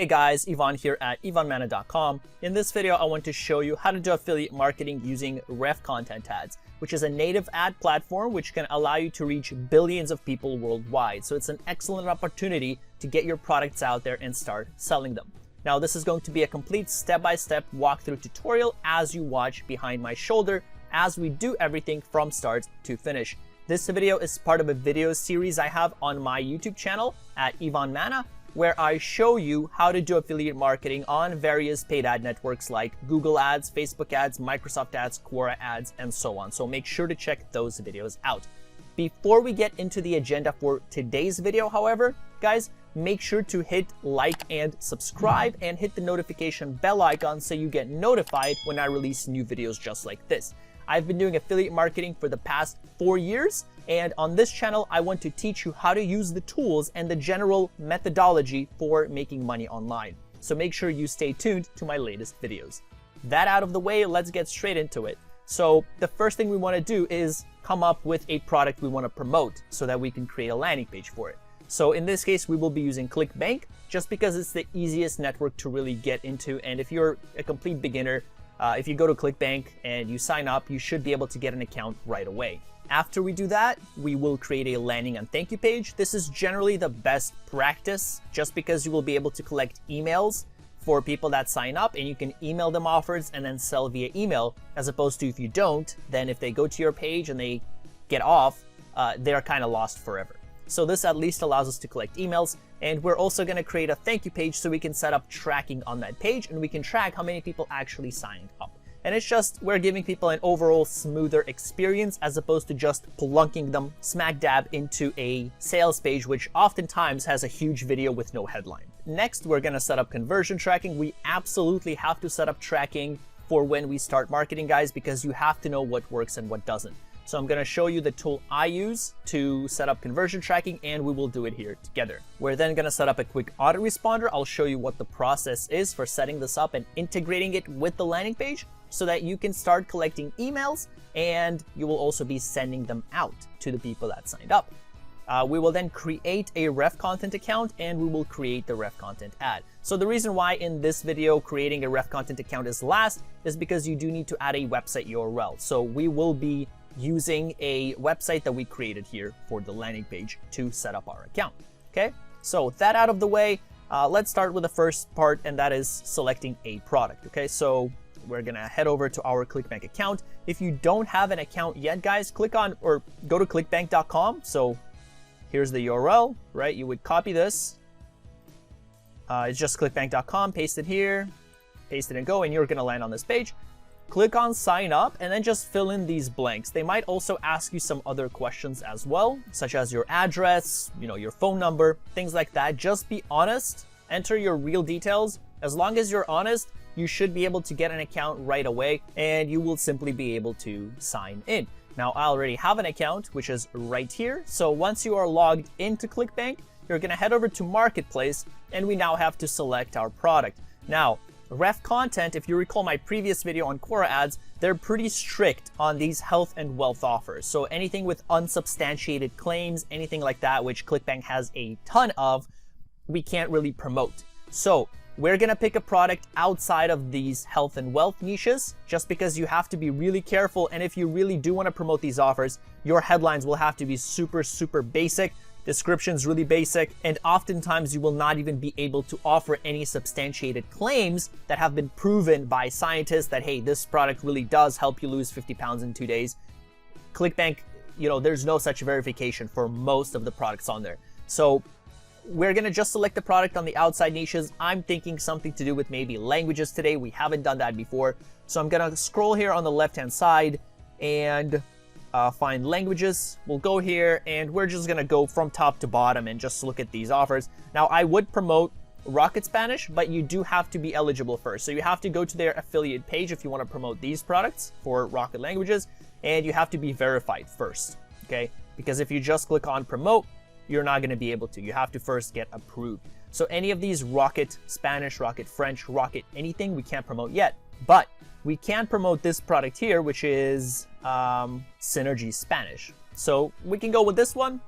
Hey guys, Ivan here at ivanmana.com. In this video, I want to show you how to do affiliate marketing using Revcontent Ads, which is a native ad platform which can allow you to reach billions of people worldwide. So it's an excellent opportunity to get your products out there and start selling them. Now, this is going to be a complete step-by-step walkthrough tutorial as you watch behind my shoulder as we do everything from start to finish. This video is part of a video series I have on my YouTube channel at Ivan Mana, where I show you how to do affiliate marketing on various paid ad networks like Google Ads, Facebook Ads, Microsoft Ads, Quora Ads, and so on. So make sure to check those videos out. Before we get into the agenda for today's video, however, guys, make sure to hit like and subscribe and hit the notification bell icon so you get notified when I release new videos just like this. I've been doing affiliate marketing for the past 4 years, and on this channel, I want to teach you how to use the tools and the general methodology for making money online. So make sure you stay tuned to my latest videos. That out of the way, let's get straight into it. So the first thing we want to do is come up with a product we want to promote so that we can create a landing page for it. So in this case, we will be using ClickBank just because it's the easiest network to really get into. And if you're a complete beginner, if you go to ClickBank and you sign up, you should be able to get an account right away. After we do that, we will create a landing and thank you page. This is generally the best practice just because you will be able to collect emails for people that sign up and you can email them offers and then sell via email, as opposed to if you don't, then if they go to your page and they get off, they're kind of lost forever. So this at least allows us to collect emails, and we're also going to create a thank you page so we can set up tracking on that page and we can track how many people actually signed up. And it's just, we're giving people an overall smoother experience as opposed to just plunking them smack dab into a sales page, which oftentimes has a huge video with no headline. Next, we're going to set up conversion tracking. We absolutely have to set up tracking for when we start marketing, guys, because you have to know what works and what doesn't. So I'm going to show you the tool I use to set up conversion tracking, and we will do it here together. We're then going to set up a quick autoresponder. I'll show you what the process is for setting this up and integrating it with the landing page so that you can start collecting emails and you will also be sending them out to the people that signed up. We will then create a Revcontent account and we will create the Revcontent ad. So the reason why in this video creating a Revcontent account is last is because you do need to add a website URL. So we will be using a website that we created here for the landing page to set up our account. Okay, so that out of the way, let's start with the first part, and that is selecting a product. Okay, so we're gonna head over to our ClickBank account. If you don't have an account yet, guys, click on or go to clickbank.com. So here's the URL, right? You would copy this. It's just clickbank.com, paste it here, paste it and go, and you're gonna land on this page. Click on sign up and then just fill in these blanks. They might also ask you some other questions as well, such as your address, your phone number, things like that. Just be honest, enter your real details. As long as you're honest, you should be able to get an account right away and you will simply be able to sign in. Now, I already have an account, which is right here. So once you are logged into ClickBank, you're gonna head over to Marketplace and we now have to select our product. Now, Revcontent, if you recall my previous video on Quora Ads, they're pretty strict on these health and wealth offers. So anything with unsubstantiated claims, anything like that, which ClickBank has a ton of, we can't really promote. So we're gonna pick a product outside of these health and wealth niches, just because you have to be really careful. And if you really do wanna promote these offers, your headlines will have to be super, super basic. Descriptions really basic, and oftentimes you will not even be able to offer any substantiated claims that have been proven by scientists that, hey, this product really does help you lose 50 pounds in 2 days. ClickBank, there's no such verification for most of the products on there. So we're gonna just select the product on the outside niches. I'm thinking something to do with maybe languages today. We haven't done that before. So I'm gonna scroll here on the left-hand side and find languages. We'll go here and we're just gonna go from top to bottom and just look at these offers. Now, I would promote Rocket Spanish, but you do have to be eligible first. So you have to go to their affiliate page if you want to promote these products for Rocket languages, and you have to be verified first, okay? Because if you just click on promote, you're not gonna be able to. You have to first get approved. So any of these Rocket Spanish, Rocket French, Rocket anything, we can't promote yet, but we can promote this product here, which is Synergy Spanish. So we can go with this one.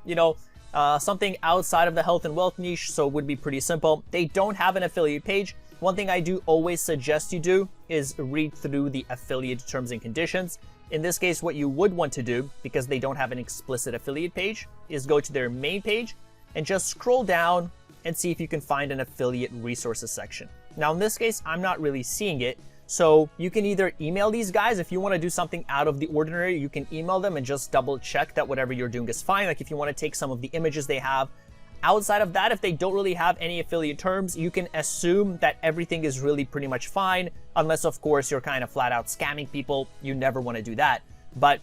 something outside of the health and wealth niche, so it would be pretty simple. They don't have an affiliate page. One thing I do always suggest you do is read through the affiliate terms and conditions. In this case, what you would want to do, because they don't have an explicit affiliate page, is go to their main page and just scroll down and see if you can find an affiliate resources section. Now, in this case, I'm not really seeing it. So you can either email these guys. If you want to do something out of the ordinary, you can email them and just double check that whatever you're doing is fine. Like if you want to take some of the images they have. Outside of that, if they don't really have any affiliate terms, you can assume that everything is really pretty much fine, unless of course you're kind of flat out scamming people. You never want to do that. But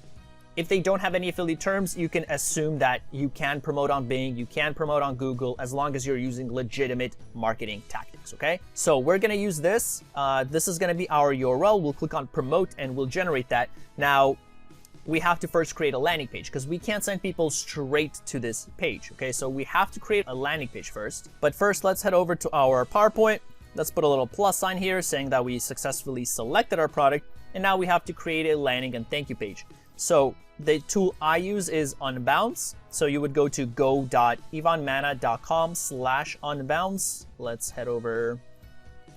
if they don't have any affiliate terms, you can assume that you can promote on Bing, you can promote on Google, as long as you're using legitimate marketing tactics, okay? So we're gonna use this. This is gonna be our URL. We'll click on promote and we'll generate that. Now, we have to first create a landing page because we can't send people straight to this page, okay? So we have to create a landing page first. But first, let's head over to our PowerPoint. Let's put a little plus sign here saying that we successfully selected our product. And now we have to create a landing and thank you page. So the tool I use is Unbounce. So you would go to go.ivanmana.com/unbounce. Let's head over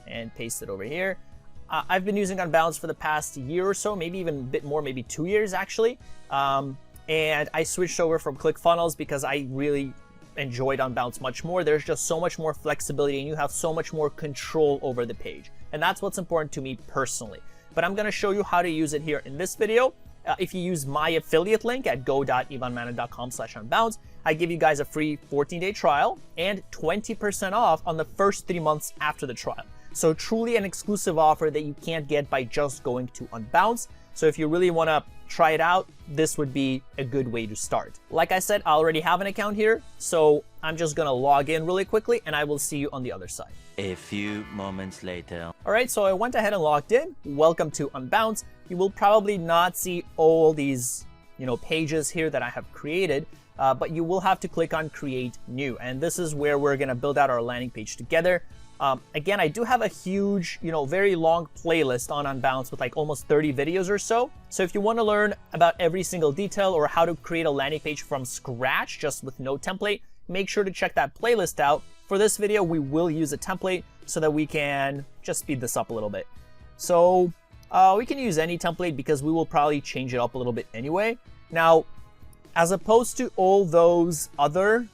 and paste it over here. I've been using Unbounce for the past year or so, maybe even a bit more, maybe 2 years actually. And I switched over from ClickFunnels because I really enjoyed Unbounce much more. There's just so much more flexibility and you have so much more control over the page. And that's what's important to me personally. But I'm gonna show you how to use it here in this video. If you use my affiliate link at go.ivanmana.com/unbounce, I give you guys a free 14-day trial and 20% off on the first 3 months after the trial. So truly an exclusive offer that you can't get by just going to Unbounce. So if you really want to try it out, this would be a good way to start. Like I said, I already have an account here, so I'm just going to log in really quickly and I will see you on the other side. A few moments later. All right, so I went ahead and logged in. Welcome to Unbounce. You will probably not see all these, pages here that I have created, but you will have to click on Create New. And this is where we're going to build out our landing page together. Again, I do have a huge, very long playlist on Unbounce with like almost 30 videos or so. So if you want to learn about every single detail or how to create a landing page from scratch, just with no template, make sure to check that playlist out. For this video, we will use a template so that we can just speed this up a little bit. So we can use any template because we will probably change it up a little bit anyway. Now, as opposed to all those other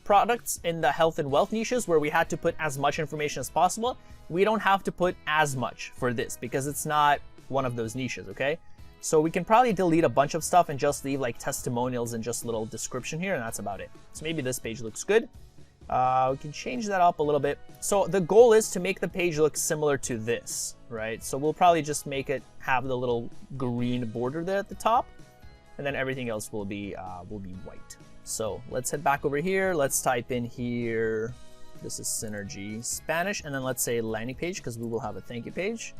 products in the health and wealth niches where we had to put as much information as possible, we don't have to put as much for this because it's not one of those niches, okay? So we can probably delete a bunch of stuff and just leave like testimonials and just a little description here, and that's about it. So maybe this page looks good. We can change that up a little bit. So the goal is to make the page look similar to this, right? So we'll probably just make it have the little green border there at the top, and then everything else will be white. So let's head back over here. Let's type in here, this is Synergy Spanish, and then let's say landing page because we will have a thank you page.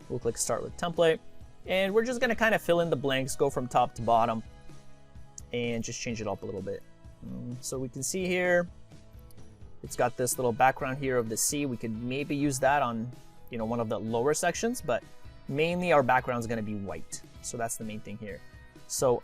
We'll click start with template, and we're just gonna kind of fill in the blanks, go from top to bottom, and just change it up a little bit. So we can see here, it's got this little background here of the sea. We could maybe use that on, one of the lower sections, but mainly our background is gonna be white. So that's the main thing here. So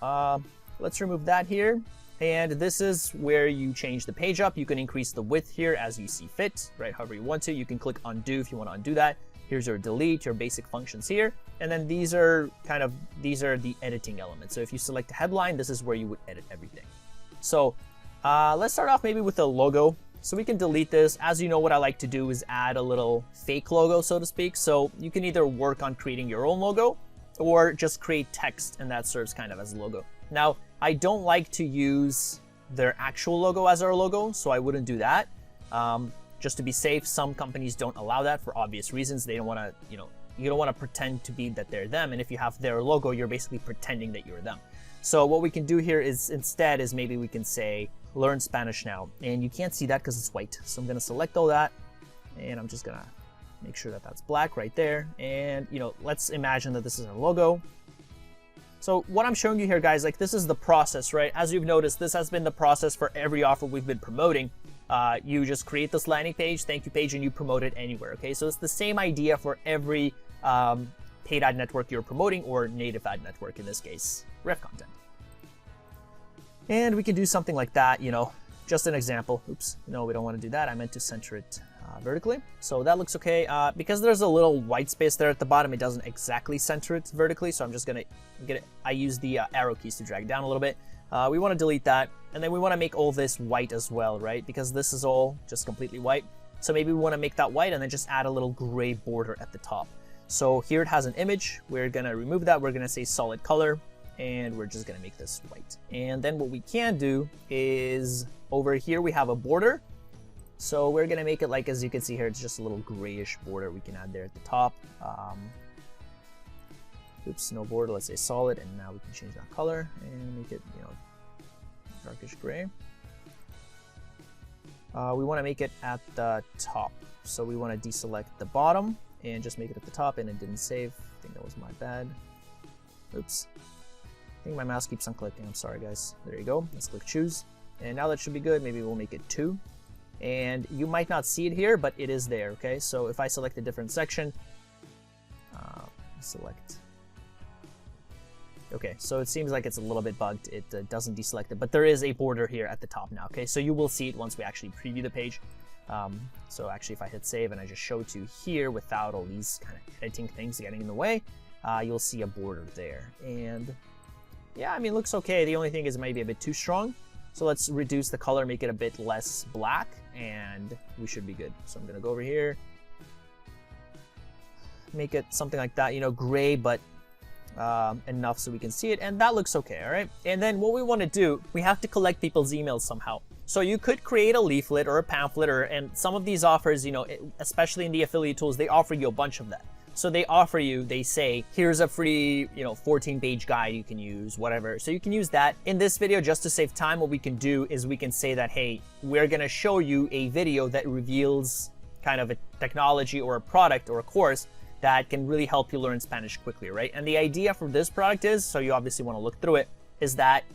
let's remove that here. And this is where you change the page up. You can increase the width here as you see fit, right? However you want to. You can click undo if you want to undo that. Here's your delete, your basic functions here. And then these are the editing elements. So if you select a headline, this is where you would edit everything. So let's start off maybe with a logo. So we can delete this. As you know, what I like to do is add a little fake logo, so to speak. So you can either work on creating your own logo or just create text, and that serves kind of as a logo. Now, I don't like to use their actual logo as our logo, so I wouldn't do that. Just to be safe, some companies don't allow that for obvious reasons. They don't want to, you don't want to pretend to be that they're them. And if you have their logo, you're basically pretending that you're them. So what we can do here is instead is maybe we can say, learn Spanish now. And you can't see that because it's white. So I'm going to select all that, and I'm just going to make sure that that's black right there. And, let's imagine that this is our logo. So what I'm showing you here, guys, like this is the process, right? As you've noticed, this has been the process for every offer we've been promoting. You just create this landing page, thank you page, and you promote it anywhere, okay? So it's the same idea for every paid ad network you're promoting, or native ad network, in this case, Revcontent. And we can do something like that, just an example. Oops, no, we don't want to do that. I meant to center it vertically. So that looks okay. Because there's a little white space there at the bottom, it doesn't exactly center it vertically. So I'm just gonna get it. I use the arrow keys to drag down a little bit. We want to delete that, and then we want to make all this white as well, right? Because this is all just completely white. So maybe we want to make that white and then just add a little gray border at the top. So here it has an image. We're gonna remove that. We're gonna say solid color, and we're just gonna make this white. And then what we can do is over here we have a border. So we're gonna make it like, as you can see here, it's just a little grayish border we can add there at the top. Oops, no border, let's say solid, and now we can change that color and make it, you know, darkish gray. We wanna make it at the top. So we wanna deselect the bottom and just make it at the top, and it didn't save. I think that was my bad. Oops. I think my mouse keeps on clicking, I'm sorry guys. There you go, let's click choose. And now that should be good, maybe we'll make it 2. And you might not see it here, but it is there, okay? So if I select a different section, select. Okay, so it seems like it's a little bit bugged. It doesn't deselect it, but there is a border here at the top now, okay? So you will see it once we actually preview the page. So actually if I hit save and I just show to here without all these kind of editing things getting in the way, you'll see a border there. And yeah, I mean, it looks okay. The only thing is maybe a bit too strong. So let's reduce the color, make it a bit less black, and we should be good. So I'm gonna go over here, make it something like that, you know, gray, but enough so we can see it, and that looks okay, all right? And then what we wanna do, we have to collect people's emails somehow. So you could create a leaflet or a pamphlet, and some of these offers, you know, especially in the affiliate tools, they offer you a bunch of that. So they offer you, they say, here's a free, you know, 14-page guide you can use, whatever. So you can use that. In this video, just to save time, what we can do is we can say that, hey, we're gonna show you a video that reveals kind of a technology or a product or a course that can really help you learn Spanish quickly, right? And the idea for this product is, so you obviously wanna look through it, is that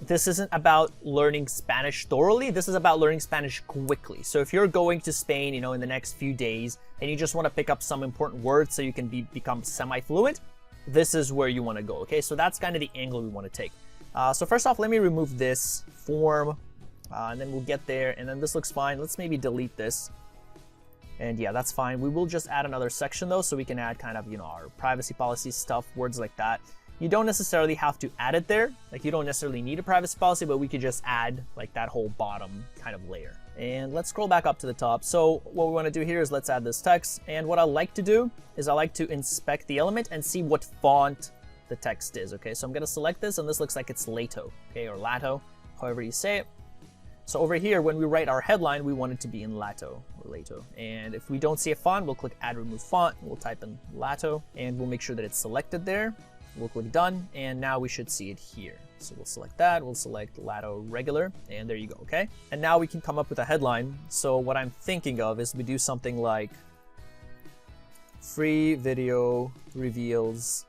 this isn't about learning Spanish thoroughly, this is about learning Spanish quickly. So if you're going to Spain, you know, in the next few days, and you just want to pick up some important words so you can become semi-fluent, this is where you want to go, okay? So that's kind of the angle we want to take. So first off, let me remove this form, and then we'll get there, and then this looks fine. Let's maybe delete this. And yeah, that's fine. We will just add another section though, so we can add kind of, you know, our privacy policy stuff, words like that. You don't necessarily have to add it there. Like, you don't necessarily need a privacy policy, but we could just add like that whole bottom kind of layer. And let's scroll back up to the top. So what we want to do here is let's add this text. And what I like to do is I like to inspect the element and see what font the text is. Okay, so I'm going to select this, and this looks like it's Lato, okay, or Lato, however you say it. So over here, when we write our headline, we want it to be in Lato or Lato. And if we don't see a font, we'll click Add Remove Font. And we'll type in Lato, and we'll make sure that it's selected there. We'll click Done, and now we should see it here. So we'll select that, we'll select Lato Regular, and there you go, okay? And now we can come up with a headline. So what I'm thinking of is we do something like free video reveals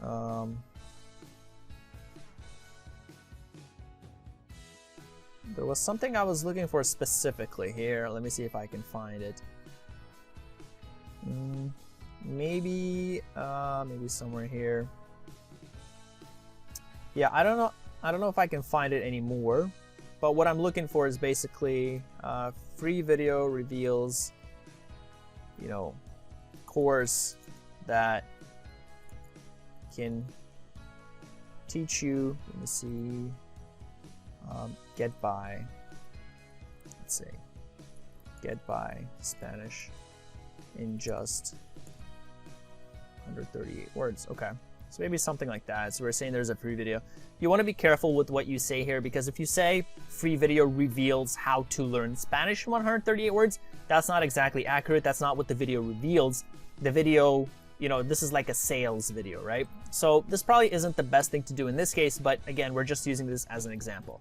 there was something I was looking for specifically here. Let me see if I can find it. Maybe somewhere here. Yeah, I don't know if I can find it anymore, but what I'm looking for is basically free video reveals, you know, course that can teach you, let me see, get by, let's say, get by Spanish in just 138 words. Okay, so maybe something like that. So we're saying there's a free video. You want to be careful with what you say here, because if you say free video reveals how to learn Spanish in 138 words, that's not exactly accurate. That's not what the video reveals. The video, you know, this is like a sales video, right? So this probably isn't the best thing to do in this case, but again, we're just using this as an example.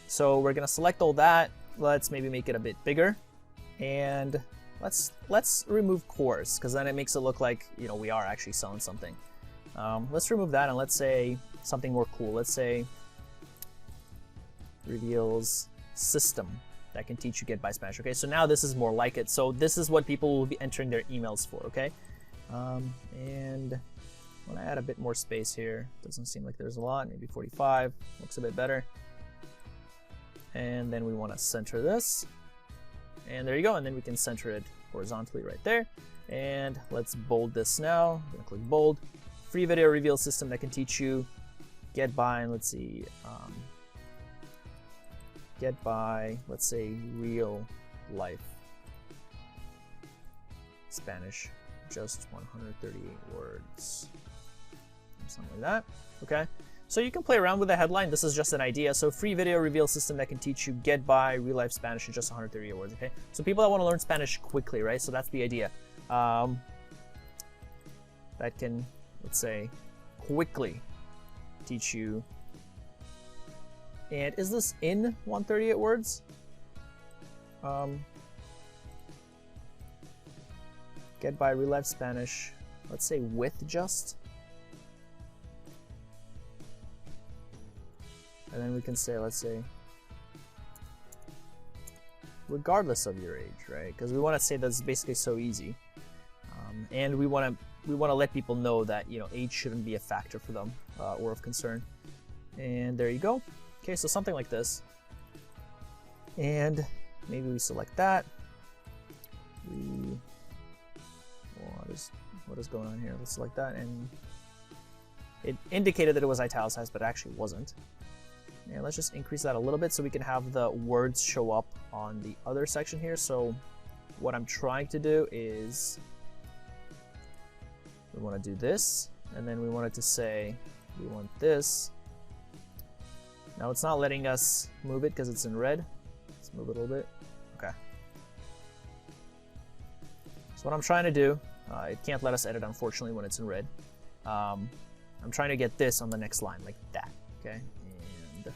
So we're gonna select all that. Let's maybe make it a bit bigger, and let's remove course, because then it makes it look like, you know, we are actually selling something. Let's remove that, and let's say something more cool. Let's say reveals system that can teach you get by Spanish. Okay, so now this is more like it. So this is what people will be entering their emails for. Okay, and when I add a bit more space here, doesn't seem like there's a lot. Maybe 45 looks a bit better. And then we want to center this. And there you go. And then we can center it horizontally right there. And let's bold this now. I'm going to click bold. Free video reveal system that can teach you get by, and let's see, get by, let's say, real life Spanish, just 138 words, something like that. Okay, so you can play around with the headline. This is just an idea. So free video reveal system that can teach you get by real life Spanish in just 138 words. Okay, so people that want to learn Spanish quickly, right? So that's the idea. That can, let's say, quickly teach you. And is this in 138 words? Get by real life Spanish, let's say with just. And then we can say, let's say, regardless of your age, right? Because we want to say that's basically so easy. And we want to let people know that, you know, age shouldn't be a factor for them or of concern. And there you go. Okay, so something like this. And maybe we select that. What is going on here? Let's select that, and it indicated that it was italicized, but it actually wasn't. And let's just increase that a little bit so we can have the words show up on the other section here. So what I'm trying to do is we want to do this, and then we want it to say we want this. Now it's not letting us move it because it's in red. Let's move it a little bit. Okay. So what I'm trying to do, it can't let us edit, unfortunately, when it's in red. I'm trying to get this on the next line, like that. Okay. And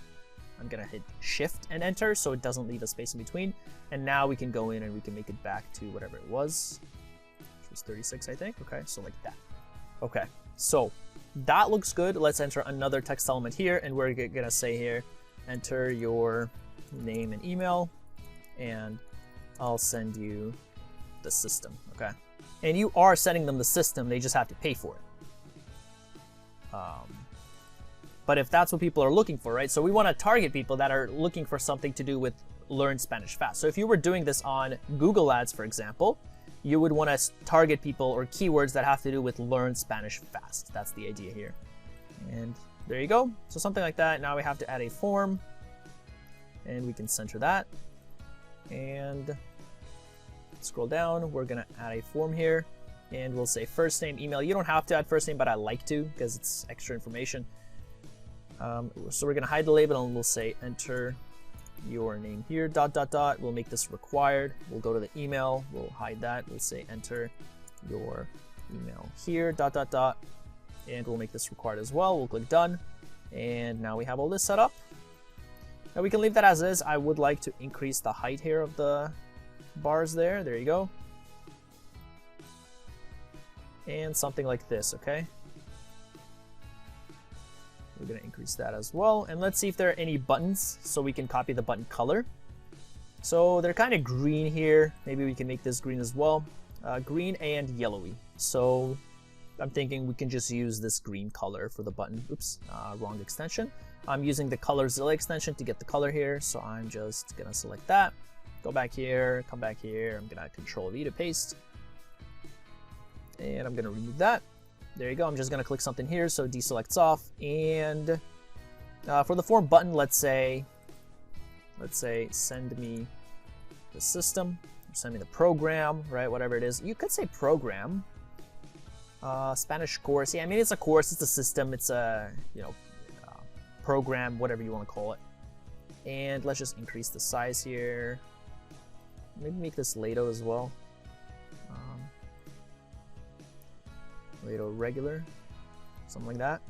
I'm gonna hit Shift and Enter so it doesn't leave a space in between. And now we can go in and we can make it back to whatever it was, which was 36, I think. Okay, so like that. Okay, so that looks good. Let's enter another text element here, and we're gonna say here, enter your name and email, and I'll send you the system. Okay, and you are sending them the system, they just have to pay for it. But if that's what people are looking for, right? So we want to target people that are looking for something to do with learn Spanish fast. So if you were doing this on Google Ads, for example, you would want to target people or keywords that have to do with learn Spanish fast. That's the idea here. And there you go. So something like that. Now we have to add a form, and we can center that. And scroll down. We're going to add a form here, and we'll say first name, email. You don't have to add first name, but I like to because it's extra information. So we're going to hide the label, and we'll say enter your name here, ... We'll make this required. We'll go to the email. We'll hide that. We'll say enter your email here, ... And we'll make this required as well. We'll click done. And now we have all this set up. Now we can leave that as is. I would like to increase the height here of the bars there. There you go. And something like this, okay? We're going to increase that as well. And let's see if there are any buttons so we can copy the button color. So they're kind of green here. Maybe we can make this green as well. Green and yellowy. So I'm thinking we can just use this green color for the button. Oops, wrong extension. I'm using the ColorZilla extension to get the color here. So I'm just going to select that. Go back here, come back here. I'm going to Control V to paste. And I'm going to remove that. There you go. I'm just going to click something here so it deselects off. And for the form button, let's say send me the system, or send me the program, right? Whatever it is. You could say program. Spanish course. Yeah, I mean, it's a course, it's a system, it's a, program, whatever you want to call it. And let's just increase the size here. Maybe make this Lato as well. Lato regular, something like that.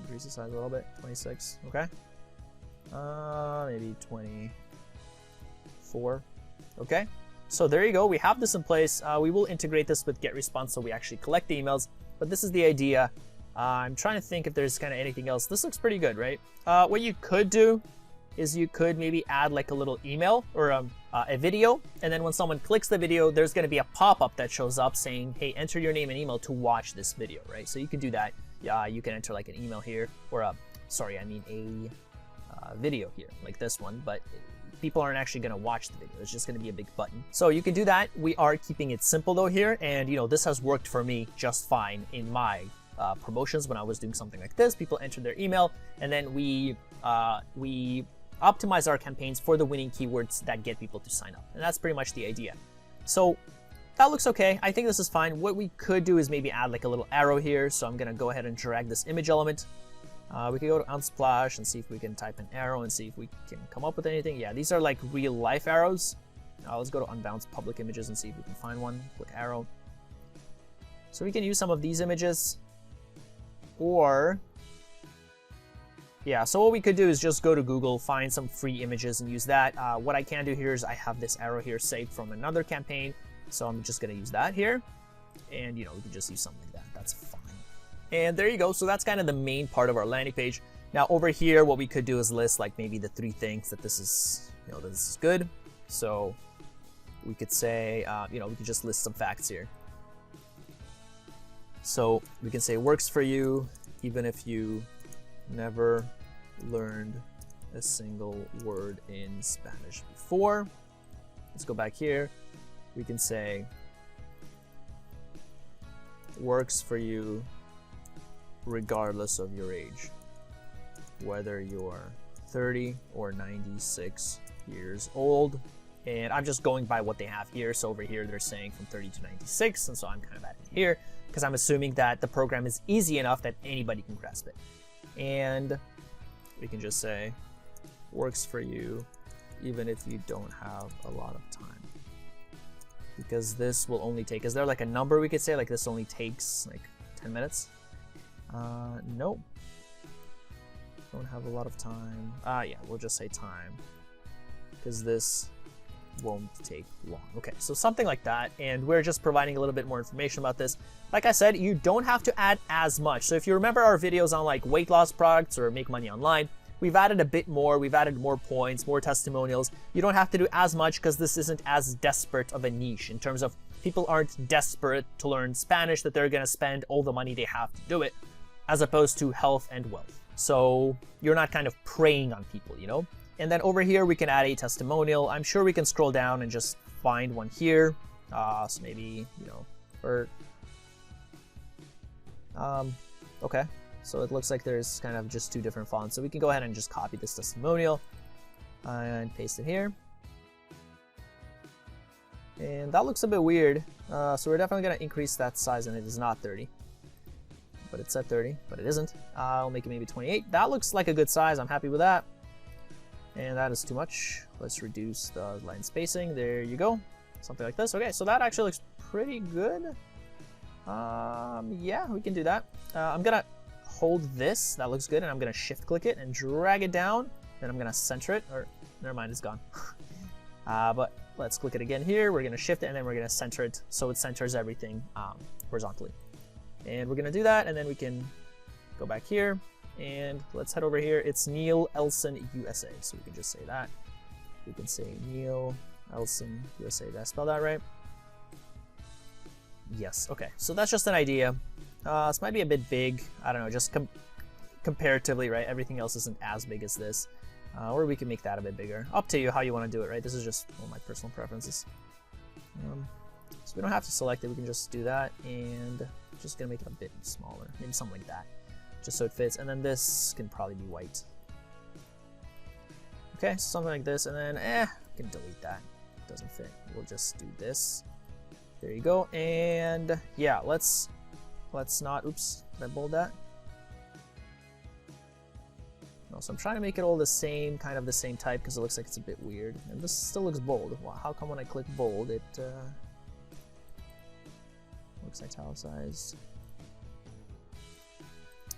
Increase the size a little bit, 26, okay. Maybe 24, okay. So there you go, we have this in place. We will integrate this with GetResponse so we actually collect the emails, but this is the idea. I'm trying to think if there's kind of anything else. This looks pretty good, right? What you could do is you could maybe add like a little email or a video, and then when someone clicks the video, there's going to be a pop-up that shows up saying, hey, enter your name and email to watch this video, right? So you can do that. You can enter like an email here, or a video here, like this one, but people aren't actually going to watch the video. It's just going to be a big button. So you can do that. We are keeping it simple though here, and this has worked for me just fine in my promotions when I was doing something like this. People enter their email, and then we optimize our campaigns for the winning keywords that get people to sign up, and that's pretty much the idea. So that looks okay. I think this is fine. What we could do is maybe add like a little arrow here. So I'm going to go ahead and drag this image element. We can go to Unsplash and see if we can type an arrow and see if we can come up with anything. Yeah, these are like real life arrows. Let's go to Unbounce Public Images and see if we can find one. Click arrow. So we can use some of these images. Or, yeah, so what we could do is just go to Google, find some free images and use that. What I can do here is I have this arrow here saved from another campaign. So I'm just going to use that here. And, we can just use something like that. That's fine. And there you go. So that's kind of the main part of our landing page. Now over here, what we could do is list like maybe the 3 things that this is, that this is good. So we could say, we could just list some facts here. So we can say works for you, even if you never learned a single word in Spanish before. Let's go back here. We can say works for you regardless of your age, whether you're 30 or 96 years old. And I'm just going by what they have here. So over here, they're saying from 30 to 96. And so I'm kind of adding here because I'm assuming that the program is easy enough that anybody can grasp it. And we can just say works for you even if you don't have a lot of time. Because this will only take, is there like a number we could say? Like this only takes like 10 minutes? Nope. Don't have a lot of time. Yeah, we'll just say time. Because this won't take long. Okay, so something like that. And we're just providing a little bit more information about this. Like I said, you don't have to add as much. So if you remember our videos on like weight loss products or make money online, we've added a bit more. We've added more points, more testimonials. You don't have to do as much because this isn't as desperate of a niche in terms of people aren't desperate to learn Spanish that they're going to spend all the money they have to do it, as opposed to health and wealth. So you're not kind of preying on people, And then over here, we can add a testimonial. I'm sure we can scroll down and just find one here. So maybe, for, okay. So it looks like there's kind of just 2 different fonts. So we can go ahead and just copy this testimonial and paste it here. And that looks a bit weird. So we're definitely going to increase that size, and it is not 30. But it's at 30, but it isn't. I'll make it maybe 28. That looks like a good size. I'm happy with that. And that is too much. Let's reduce the line spacing. There you go. Something like this. Okay, so that actually looks pretty good. Yeah, we can do that. I'm going to hold this. That looks good. And I'm going to shift click it and drag it down. Then I'm going to center it. Or never mind, it's gone. But let's click it again here. We're going to shift it, and then we're going to center it so it centers everything horizontally. And we're going to do that, and then we can go back here, and let's head over here. It's Neil Elson USA, so we can just say that. We can say Neil Elson USA. Did I spell that right? Yes. Okay, so that's just an idea. This might be a bit big. I don't know, just comparatively, right? Everything else isn't as big as this. Or we can make that a bit bigger. Up to you how you want to do it, right? This is just one of my personal preferences. So we don't have to select it. We can just do that, and just gonna make it a bit smaller, maybe something like that, just so it fits. And then this can probably be white. Okay, so something like this, and then we can delete that. It doesn't fit. We'll just do this. There you go. And yeah, let's not. Oops, did I bold that? No. So I'm trying to make it all the same, kind of the same type, because it looks like it's a bit weird. And this still looks bold. Well, how come when I click bold, it looks italicized?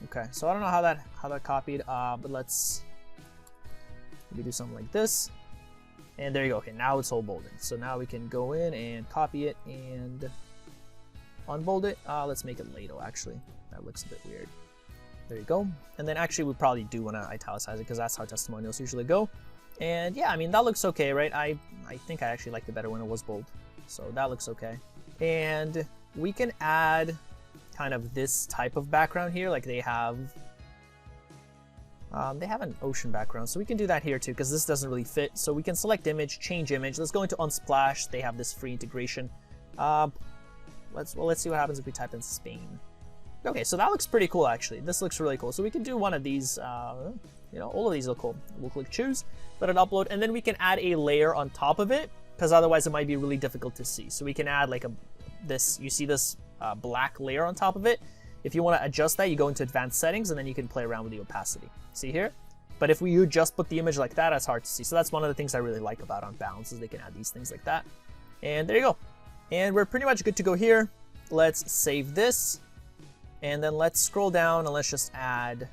Okay, so I don't know how that copied, but let's maybe do something like this. And there you go. Okay, now it's all bolded. So now we can go in and copy it and unbold it. Let's make it Lato, actually. That looks a bit weird. There you go. And then actually we probably do want to italicize it because that's how testimonials usually go. And yeah, I mean, that looks okay, right? I think I actually liked it better when it was bold. So that looks okay. And we can add kind of this type of background here, like they have They have an ocean background, so we can do that here too, because this doesn't really fit. So we can select image, change image. Let's go into Unsplash. They have this free integration. Let's see what happens if we type in Spain. Okay, so that looks pretty cool actually. This looks really cool. So we can do one of these. All of these look cool. We'll click choose, let it upload, and then we can add a layer on top of it, because otherwise it might be really difficult to see. So we can add like you see this black layer on top of it. If you want to adjust that, you go into advanced settings, and then you can play around with the opacity. See here? But if you just put the image like that, it's hard to see. So that's one of the things I really like about Unbounce, is they can add these things like that. And there you go. And we're pretty much good to go here. Let's save this. And then let's scroll down and let's just add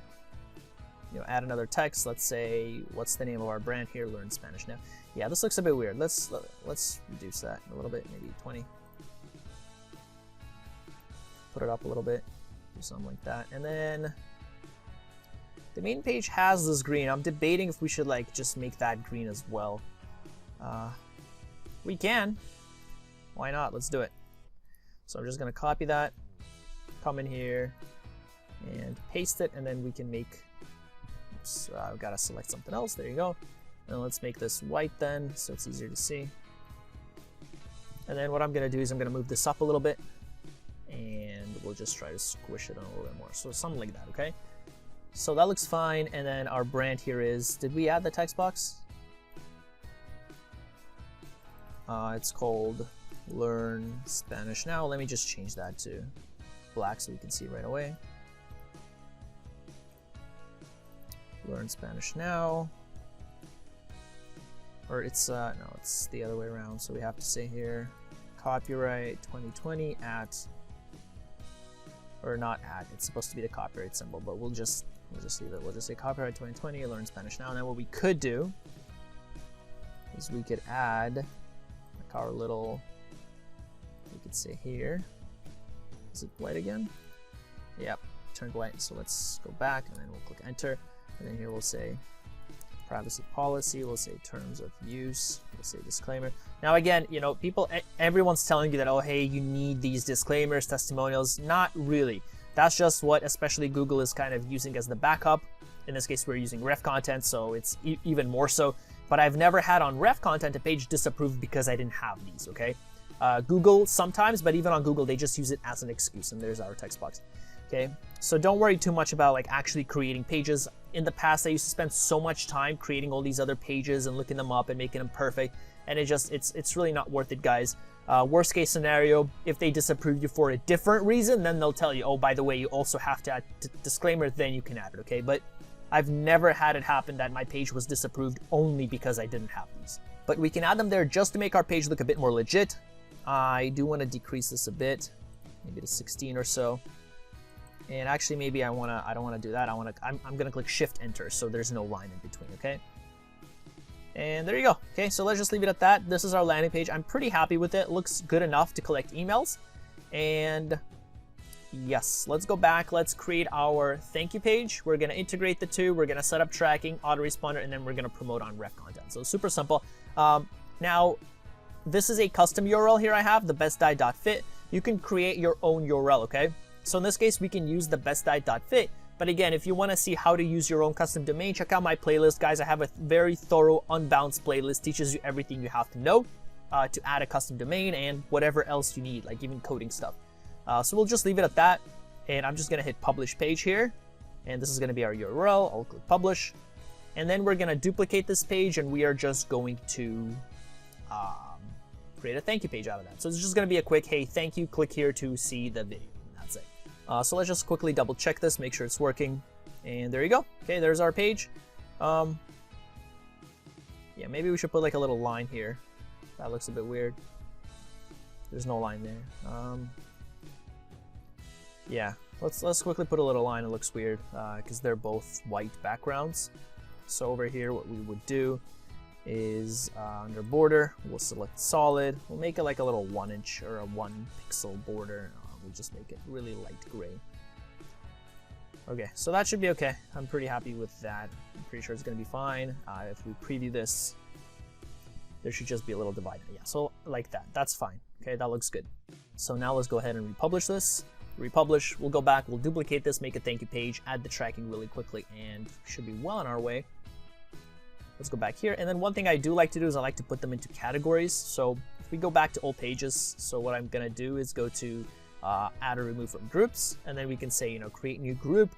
another text. Let's say, what's the name of our brand here? Learn Spanish Now. Yeah, this looks a bit weird. Let's reduce that a little bit, maybe 20. Put it up a little bit. Do something like that. And then the main page has this green. I'm debating if we should like just make that green as well. We can. Why not? Let's do it. So I'm just going to copy that, come in here, and paste it, and then we can make... Oops, I've got to select something else. There you go. And let's make this white then, so it's easier to see. And then what I'm going to do is I'm going to move this up a little bit, and we'll just try to squish it on a little bit more. So something like that, okay? So that looks fine, and then our brand here is... Did we add the text box? It's called Learn Spanish Now. Let me just change that to black so we can see right away. Learn Spanish Now. Or it's, no, it's the other way around. So we have to say here, copyright 2020 at, or not at, it's supposed to be the copyright symbol, but we'll just leave it. We'll just say copyright 2020, Learn Spanish Now. And then what we could do is we could add like our little, we could say here, is it white again? Yep, turned white. So let's go back and then we'll click enter. And then here we'll say privacy policy, we'll say terms of use, we'll say disclaimer. Now again, everyone's telling you that, oh, hey, you need these disclaimers, testimonials. Not really. That's just what especially Google is kind of using as the backup. In this case, we're using Revcontent, so it's even more so. But I've never had on Revcontent a page disapproved because I didn't have these, okay? Google sometimes, but even on Google, they just use it as an excuse, and there's our text box. Okay, so don't worry too much about like actually creating pages. In the past, I used to spend so much time creating all these other pages and looking them up and making them perfect, and it's really not worth it, guys. Worst case scenario, if they disapprove you for a different reason, then they'll tell you, oh, by the way, you also have to add disclaimer, then you can add it, okay? But I've never had it happen that my page was disapproved only because I didn't have these. But we can add them there just to make our page look a bit more legit. I do want to decrease this a bit, maybe to 16 or so. And actually, maybe I don't want to do that. I'm going to click Shift Enter, so there's no line in between, okay? And there you go. Okay, so let's just leave it at that. This is our landing page. I'm pretty happy with it. Looks good enough to collect emails. And yes, let's go back. Let's create our thank you page. We're going to integrate the two. We're going to set up tracking, autoresponder, and then we're going to promote on Revcontent. So super simple. Now, this is a custom URL here I have, thebestguide.fit. You can create your own URL, okay? So in this case, we can use thebestguide.fit. But again, if you want to see how to use your own custom domain, check out my playlist, guys. I have a very thorough Unbounce playlist, teaches you everything you have to know to add a custom domain and whatever else you need, like even coding stuff. So we'll just leave it at that. And I'm just going to hit publish page here. And this is going to be our URL. I'll click publish. And then we're going to duplicate this page, and we are just going to create a thank you page out of that. So it's just going to be a quick, hey, thank you, click here to see the video. That's it. So let's just quickly double check this, make sure it's working. And there you go. Okay, there's our page. Yeah, maybe we should put like a little line here. That looks a bit weird. There's no line there. Yeah, let's quickly put a little line. It looks weird because they're both white backgrounds. So over here, what we would do is under border, we'll select solid. We'll make it like a little 1 inch or a 1 pixel border. We'll just make it really light gray. Okay, so that should be okay. I'm pretty happy with that. I'm pretty sure it's going to be fine. If we preview this, there should just be a little divider. Yeah, so like that. That's fine. Okay, that looks good. So now let's go ahead and republish this. republish. We'll go back, we'll duplicate this, make a thank you page, add the tracking really quickly, and should be well on our way. Let's go back here. And then one thing I do like to do is I like to put them into categories. So if we go back to old pages, so what I'm gonna do is go to add or remove from groups, and then we can say, create new group.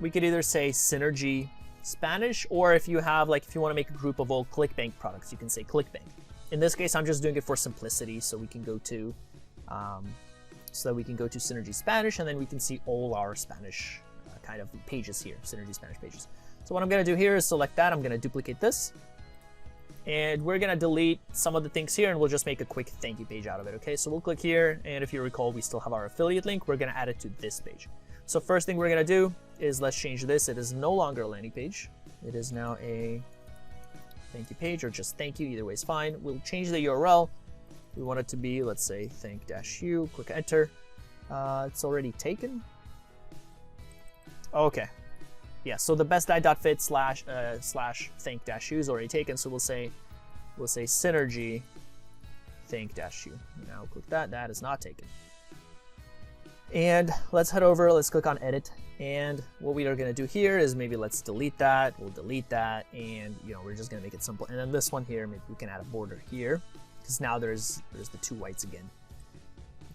We could either say Synergy Spanish, or if you have, if you want to make a group of all ClickBank products, you can say ClickBank. In this case, I'm just doing it for simplicity, so we can go to Synergy Spanish, and then we can see all our Spanish kind of pages here, Synergy Spanish pages. So what I'm going to do here is select that. I'm going to duplicate this, and we're going to delete some of the things here, and we'll just make a quick thank you page out of it. Okay, so we'll click here, and if you recall, we still have our affiliate link. We're going to add it to this page. So first thing we're going to do is let's change this. It is no longer a landing page. It is now a thank you page, or just thank you. Either way is fine. We'll change the URL. We want it to be, let's say, thank-u, click enter. It's already taken. Okay. Yeah, so the bestdie.fit slash thank-u is already taken. So we'll say synergy thank-u. Now click that. That is not taken. And let's head over, let's click on edit. And what we are going to do here is maybe let's delete that. We'll delete that, and we're just going to make it simple. And then this one here, maybe we can add a border here, because now there's the two whites again,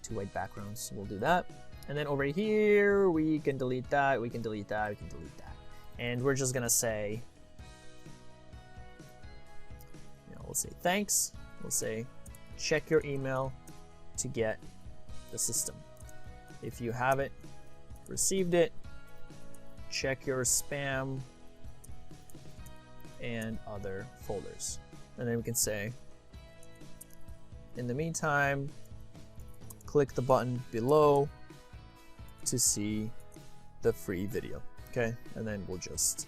two white backgrounds. So we'll do that. And then over here, we can delete that, we can delete that, we can delete that. And we're just going to say, we'll say thanks. We'll say check your email to get the system. If you haven't received it, check your spam and other folders. And then we can say, in the meantime, click the button below to see the free video. Okay, and then we'll just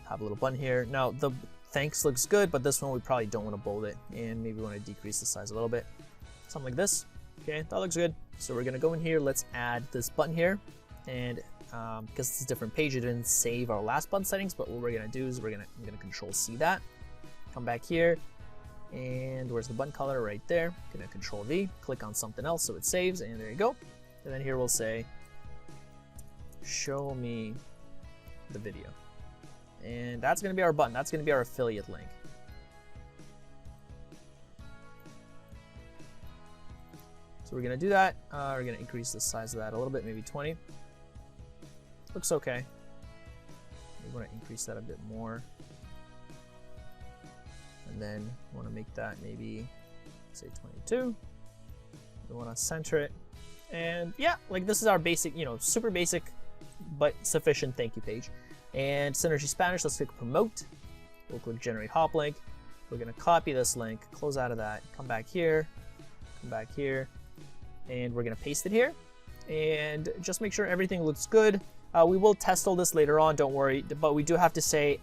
have a little button here. Now the thanks looks good, but this one we probably don't want to bold it, and maybe we want to decrease the size a little bit, something like this. Okay, that looks good. So we're gonna go in here, let's add this button here, and because it's a different page, it didn't save our last button settings, but what we're gonna do is I'm gonna Control C that, come back here, and where's the button color? Right there. Gonna Control V, click on something else so it saves, and there you go. And then here we'll say, show me the video. And that's gonna be our button, that's gonna be our affiliate link. So we're gonna do that. We're gonna increase the size of that a little bit, maybe 20. Looks okay. We want to increase that a bit more. And then we want to make that maybe, say 22. We want to center it. And yeah, this is our basic, super basic, but sufficient thank you page. And Synergy Spanish, let's click promote. We'll click generate hop link. We're gonna copy this link, close out of that, come back here, and we're gonna paste it here. And just make sure everything looks good. We will test all this later on, don't worry, but we do have to say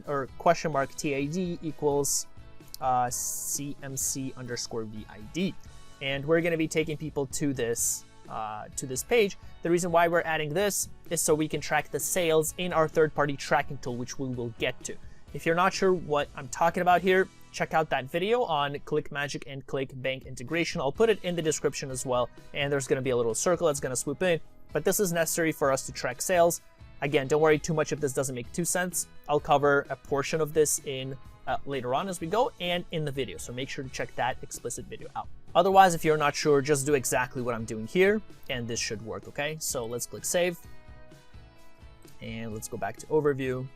or question mark TAD equals CMC_VID. And we're gonna be taking people to this page. The reason why we're adding this is so we can track the sales in our third-party tracking tool, which we will get to. If you're not sure what I'm talking about here, check out that video on ClickMagick and ClickBank integration. I'll put it in the description as well, and there's going to be a little circle that's going to swoop in, but this is necessary for us to track sales. Again, don't worry too much if this doesn't make 2 cents. I'll cover a portion of this in later on as we go and in the video, so make sure to check that explicit video out. Otherwise, if you're not sure, just do exactly what I'm doing here, and this should work, okay? So let's click save, and let's go back to overview.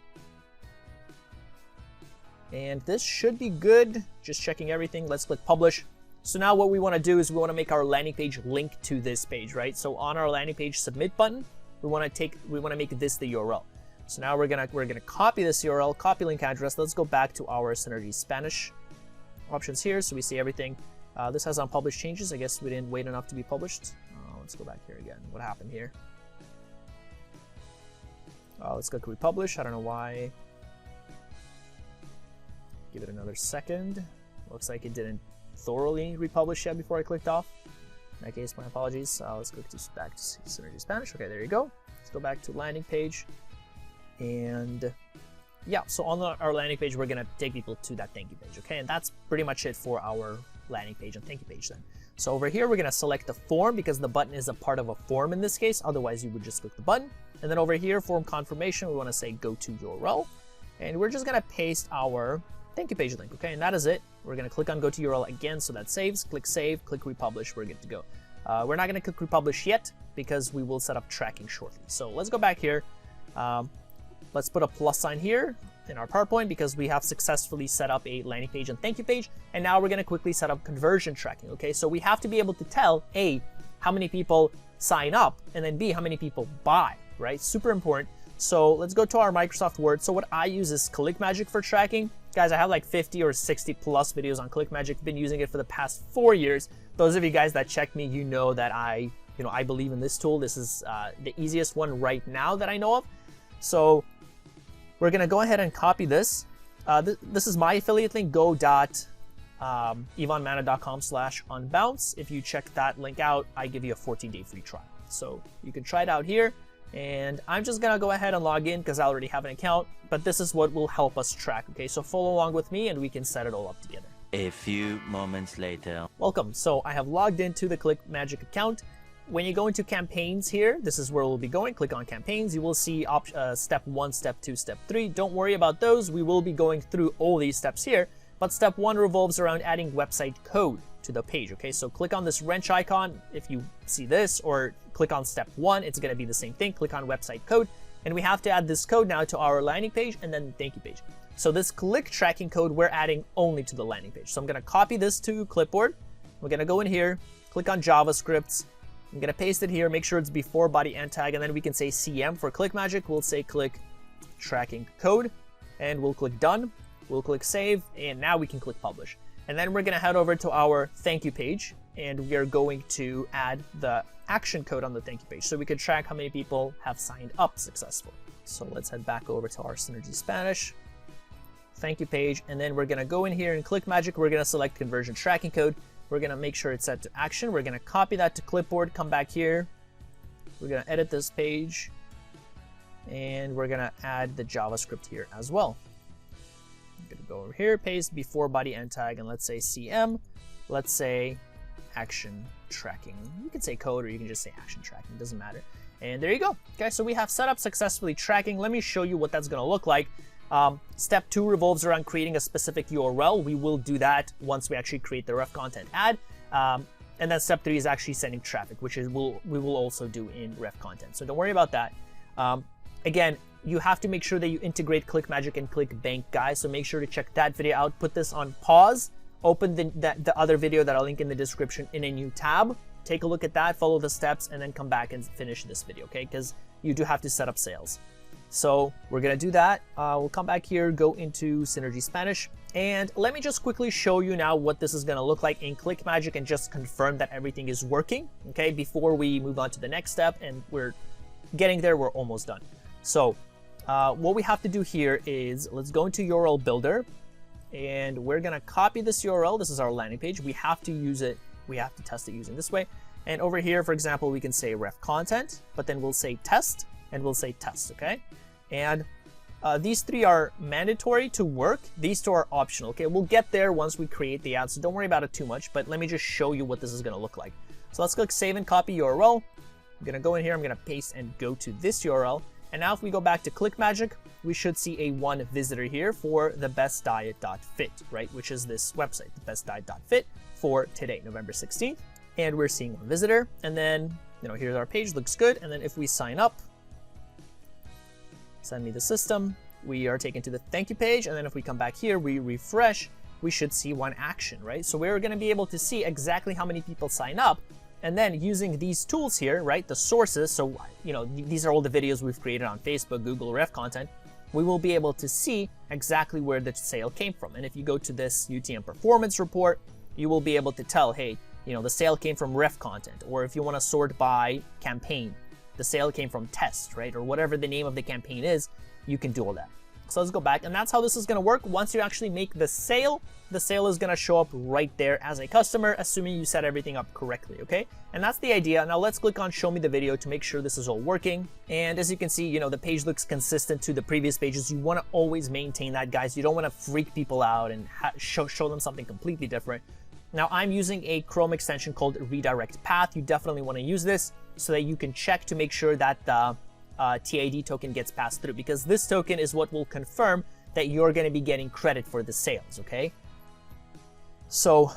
And this should be good, just checking everything. Let's click publish. So now what we want to do is we want to make our landing page link to this page, right? So on our landing page submit button, we want to make this the URL. So now we're gonna copy this URL, copy link address. Let's go back to our Synergy Spanish options here, so we see everything. This has unpublished changes. I guess we didn't wait enough to be published. Let's go back here again. What happened here? Let's click republish. I don't know why. Give it another second. Looks like it didn't thoroughly republish yet before I clicked off. In that case, my apologies. Let's click back to Synergy Spanish. Okay, there you go. Let's go back to landing page. And yeah, so on our landing page, we're gonna take people to that thank you page, okay? And that's pretty much it for our landing page and thank you page then. So over here, we're going to select the form because the button is a part of a form in this case. Otherwise, you would just click the button. And then over here, form confirmation, we want to say go to URL. And we're just going to paste our thank you page link, okay? And that is it. We're going to click on go to URL again, so that saves. Click save, click republish, we're good to go. We're not going to click republish yet because we will set up tracking shortly. So let's go back here. Let's put a plus sign here in our PowerPoint because we have successfully set up a landing page and thank you page. And now we're going to quickly set up conversion tracking, okay? So we have to be able to tell, A, how many people sign up, and then B, how many people buy, right? Super important. So let's go to our Microsoft Word. So what I use is ClickMagick for tracking. Guys, I have like 50 or 60 plus videos on ClickMagick. Been using it for the past 4 years. Those of you guys that check me, you know that I believe in this tool. This is the easiest one right now that I know of. So we're gonna go ahead and copy this. This is my affiliate link, go.ivanmana.com/unbounce. If you check that link out, I give you a 14-day free trial. So you can try it out here. And I'm just gonna go ahead and log in because I already have an account, but this is what will help us track, okay? So follow along with me and we can set it all up together. A few moments later. Welcome. So I have logged into the ClickMagick account. When you go into campaigns here, this is where we'll be going. Click on campaigns. You will see step 1, step 2, step 3. Don't worry about those. We will be going through all these steps here, but step 1 revolves around adding website code to the page, okay? So click on this wrench icon if you see this, or click on step 1, it's gonna be the same thing. Click on website code, and we have to add this code now to our landing page and then thank you page. So this click tracking code we're adding only to the landing page. So I'm gonna copy this to clipboard. We're gonna go in here, click on JavaScript. I'm gonna paste it here, make sure it's before body and tag, and then we can say CM for ClickMagick. We'll say click tracking code, and we'll click done. We'll click save, and now we can click publish. And then we're gonna head over to our thank you page, and we are going to add the action code on the thank you page so we can track how many people have signed up successfully. So let's head back over to our Synergy Spanish thank you page, and then we're gonna go in here and ClickMagick. We're gonna select conversion tracking code. We're gonna make sure it's set to action. We're gonna copy that to clipboard, come back here. We're gonna edit this page, and we're gonna add the JavaScript here as well. I'm gonna go over here, paste before body and tag, and let's say CM. Let's say action tracking. You can say code or you can just say action tracking, doesn't matter. And there you go. Okay, so we have set up successfully tracking. Let me show you what that's gonna look like. Step 2 revolves around creating a specific URL. We will do that once we actually create the Revcontent ad. And then step 3 is actually sending traffic, which is we will also do in Revcontent. So don't worry about that. Again, you have to make sure that you integrate ClickMagick and ClickBank, guys. So make sure to check that video out. Put this on pause. Open the other video that I'll link in the description in a new tab. Take a look at that, follow the steps, and then come back and finish this video, okay? Because you do have to set up sales. So we're gonna do that. We'll come back here, go into Synergy Spanish, and let me just quickly show you now what this is gonna look like in ClickMagick and just confirm that everything is working, okay? Before we move on to the next step, and we're getting there, we're almost done. So what we have to do here is let's go into URL Builder, and we're gonna copy this URL. This is our landing page. We have to use it. We have to test it using this way. And over here, for example, we can say Revcontent, but then we'll say test, and we'll say test, okay? And these 3 are mandatory to work. These 2 are optional, okay? We'll get there once we create the ad, so don't worry about it too much, but let me just show you what this is gonna look like. So let's click Save and Copy URL. I'm gonna go in here, I'm gonna paste and go to this URL. And now if we go back to ClickMagick, we should see a 1 visitor here for the bestdiet.fit, right? Which is this website, the bestdiet.fit for today, November 16th. And we're seeing 1 visitor. And then, here's our page, looks good. And then if we sign up, send me the system, we are taken to the thank you page. And then if we come back here, we refresh, we should see 1 action, right? So we're gonna be able to see exactly how many people sign up. And then using these tools here, right, the sources, so, these are all the videos we've created on Facebook, Google, Revcontent, we will be able to see exactly where the sale came from. And if you go to this UTM performance report, you will be able to tell, hey, the sale came from Revcontent, or if you want to sort by campaign, the sale came from test, right, or whatever the name of the campaign is, you can do all that. So let's go back, and that's how this is going to work. Once you actually make the sale is going to show up right there as a customer, assuming you set everything up correctly, okay? And that's the idea. Now let's click on show me the video to make sure this is all working. And as you can see, the page looks consistent to the previous pages. You want to always maintain that, guys. You don't want to freak people out and show them something completely different. Now I'm using a Chrome extension called Redirect Path. You definitely want to use this so that you can check to make sure that the TID token gets passed through, because this token is what will confirm that you're going to be getting credit for the sales, okay? So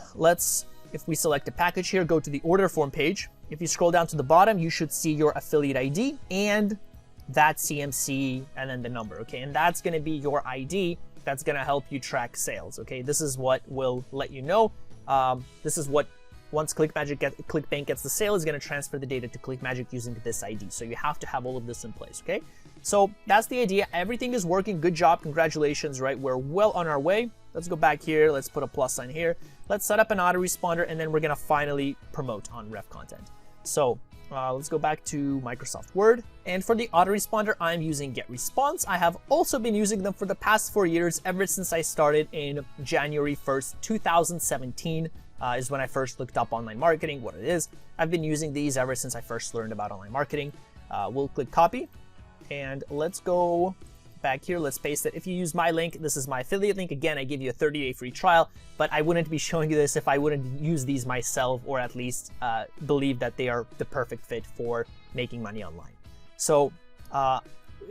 if we select a package here, go to the order form page. If you scroll down to the bottom, you should see your affiliate ID and that CMC and then the number, okay? And that's going to be your ID that's going to help you track sales, okay? This is what will let you know. This is what, once ClickBank gets the sale, is going to transfer the data to ClickMagic using this ID. So you have to have all of this in place, okay? So that's the idea. Everything is working. Good job. Congratulations, right? We're well on our way. Let's go back here. Let's put a plus sign here. Let's set up an autoresponder, and then we're going to finally promote on Revcontent. So let's go back to Microsoft Word. And for the autoresponder, I'm using GetResponse. I have also been using them for the past 4 years, ever since I started in January 1st, 2017 is when I first looked up online marketing, what it is. I've been using these ever since I first learned about online marketing. We'll click copy, and let's go back here. Let's paste it. If you use my link, this is my affiliate link. Again, I give you a 30-day free trial, but I wouldn't be showing you this if I wouldn't use these myself, or at least believe that they are the perfect fit for making money online. So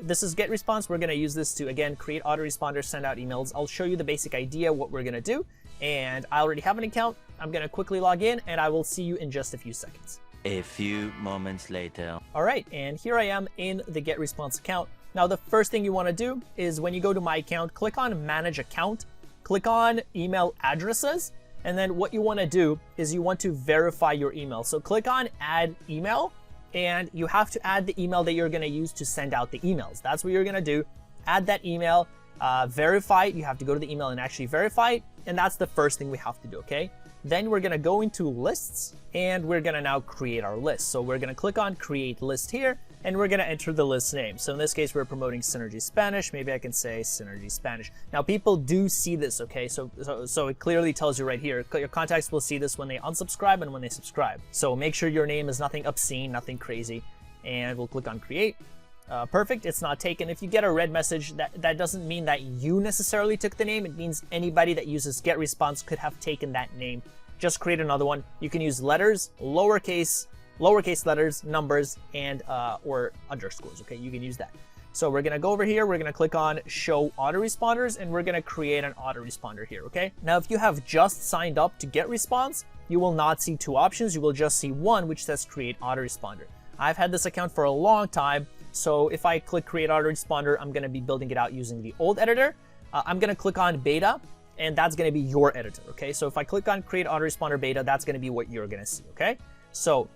this is GetResponse. We're going to use this to, again, create autoresponders, send out emails. I'll show you the basic idea, what we're going to do. And I already have an account. I'm going to quickly log in, and I will see you in just a few seconds. A few moments later. All right, and here I am in the GetResponse account. Now, the first thing you want to do is when you go to my account, click on Manage Account, click on Email Addresses, and then what you want to do is you want to verify your email. So click on Add Email, and you have to add the email that you're going to use to send out the emails. That's what you're going to do. Add that email, verify it. You have to go to the email and actually verify it, and that's the first thing we have to do, okay? Then we're going to go into lists, and we're going to now create our list. So we're going to click on Create List here, and we're going to enter the list name. So in this case, we're promoting Synergy Spanish. Maybe I can say Synergy Spanish. Now, people do see this, okay? So it clearly tells you right here. Your contacts will see this when they unsubscribe and when they subscribe. So make sure your name is nothing obscene, nothing crazy, and we'll click on Create. Perfect, it's not taken. If you get a red message, that doesn't mean that you necessarily took the name. It means anybody that uses GetResponse could have taken that name. Just create another one. You can use letters, lowercase letters, numbers, and or underscores, okay? You can use that. So we're gonna go over here, we're gonna click on Show Autoresponders, and we're gonna create an autoresponder here, okay? Now, if you have just signed up to GetResponse, you will not see two options. You will just see one, which says Create Autoresponder. I've had this account for a long time, so if I click Create Autoresponder, I'm going to be building it out using the old editor. I'm going to click on Beta, and that's going to be your editor, okay? So if I click on Create Autoresponder Beta, that's going to be what you're going to see, okay? So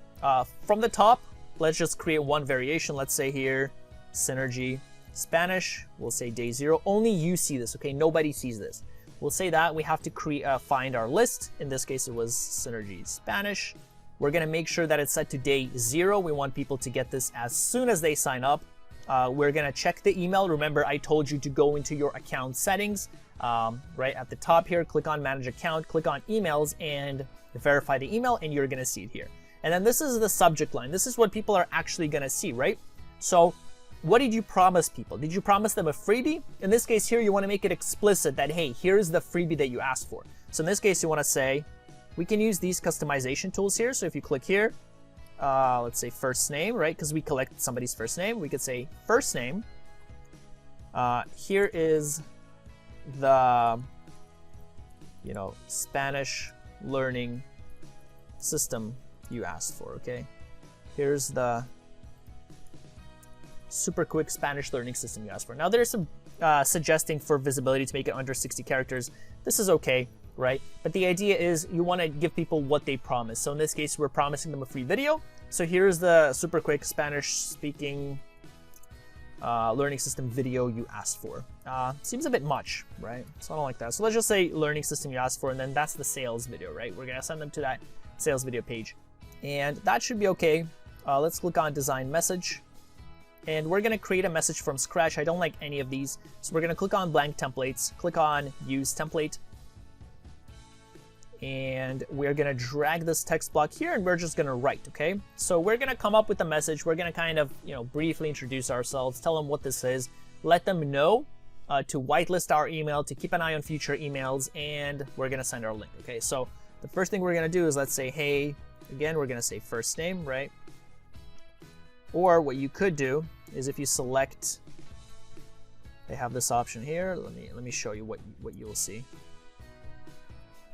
from the top, let's just create one variation. Let's say here, Synergy Spanish. We'll say day 0. Only you see this, okay? Nobody sees this. We'll say that. We have to find our list. In this case, it was Synergy Spanish. We're going to make sure that it's set to day 0. We want people to get this as soon as they sign up. We're going to check the email. Remember, I told you to go into your account settings. Right at the top here, click on Manage Account, click on Emails, and verify the email, and you're going to see it here. And then this is the subject line. This is what people are actually going to see, right? So what did you promise people? Did you promise them a freebie? In this case here, you want to make it explicit that, hey, here's the freebie that you asked for. So in this case, you want to say, we can use these customization tools here. So if you click here, let's say first name, right? Because we collect somebody's first name. We could say first name. Here is the, Spanish learning system you asked for, okay? Here's the super quick Spanish learning system you asked for. Now there's some suggesting for visibility to make it under 60 characters. This is okay, right? But the idea is you want to give people what they promise. So in this case, we're promising them a free video. So here's the super quick Spanish speaking learning system video you asked for. Seems a bit much, right? So I don't like that. So let's just say learning system you asked for, and then that's the sales video, right? We're going to send them to that sales video page. And that should be okay. Let's click on design message. And we're going to create a message from scratch. I don't like any of these. So we're going to click on blank templates, click on use template. And we're going to drag this text block here, and we're just going to write, okay? So we're going to come up with a message. We're going to kind of, briefly introduce ourselves, tell them what this is, let them know to whitelist our email, to keep an eye on future emails, and we're going to send our link, okay? So The first thing we're going to do is, let's say, hey, again, we're going to say first name, right? Or what you could do is if you select, they have this option here. Let me show you what you'll see.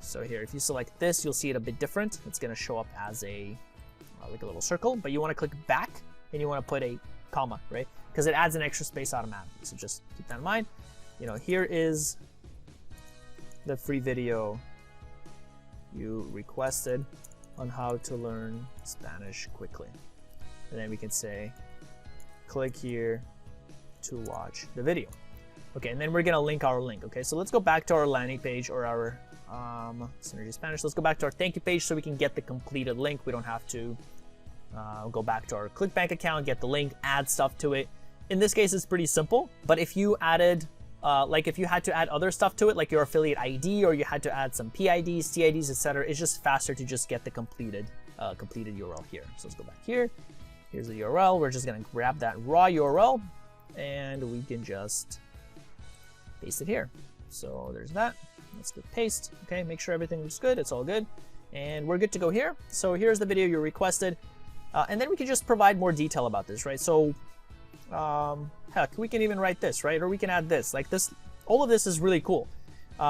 So here, if you select this, you'll see it a bit different. It's going to show up as a like a little circle, but you want to click back and you want to put a comma, right? Because it adds an extra space automatically. So just keep that in mind. You know, here is the free video you requested on how to learn Spanish quickly. And then we can say, click here to watch the video. Okay, and then we're gonna link our link. Okay, so let's go back to our landing page or our Synergy Spanish. Let's go back to our thank you page so we can get the completed link. We don't have to go back to our ClickBank account, get the link, add stuff to it. In this case, it's pretty simple, but if you added, like if you had to add other stuff to it, like your affiliate ID, or you had to add some PIDs, TIDs, etc., it's just faster to just get the completed URL here. So let's go back here. Here's the URL. We're just gonna grab that raw URL and we can just paste it here. So there's that. Let's click paste. Okay, make sure everything looks good. It's all good. And we're good to go here. So here's the video you requested. And then we can just provide more detail about this, right? So heck, we can even write this, right? Or we can add this. Like this, all of this is really cool. You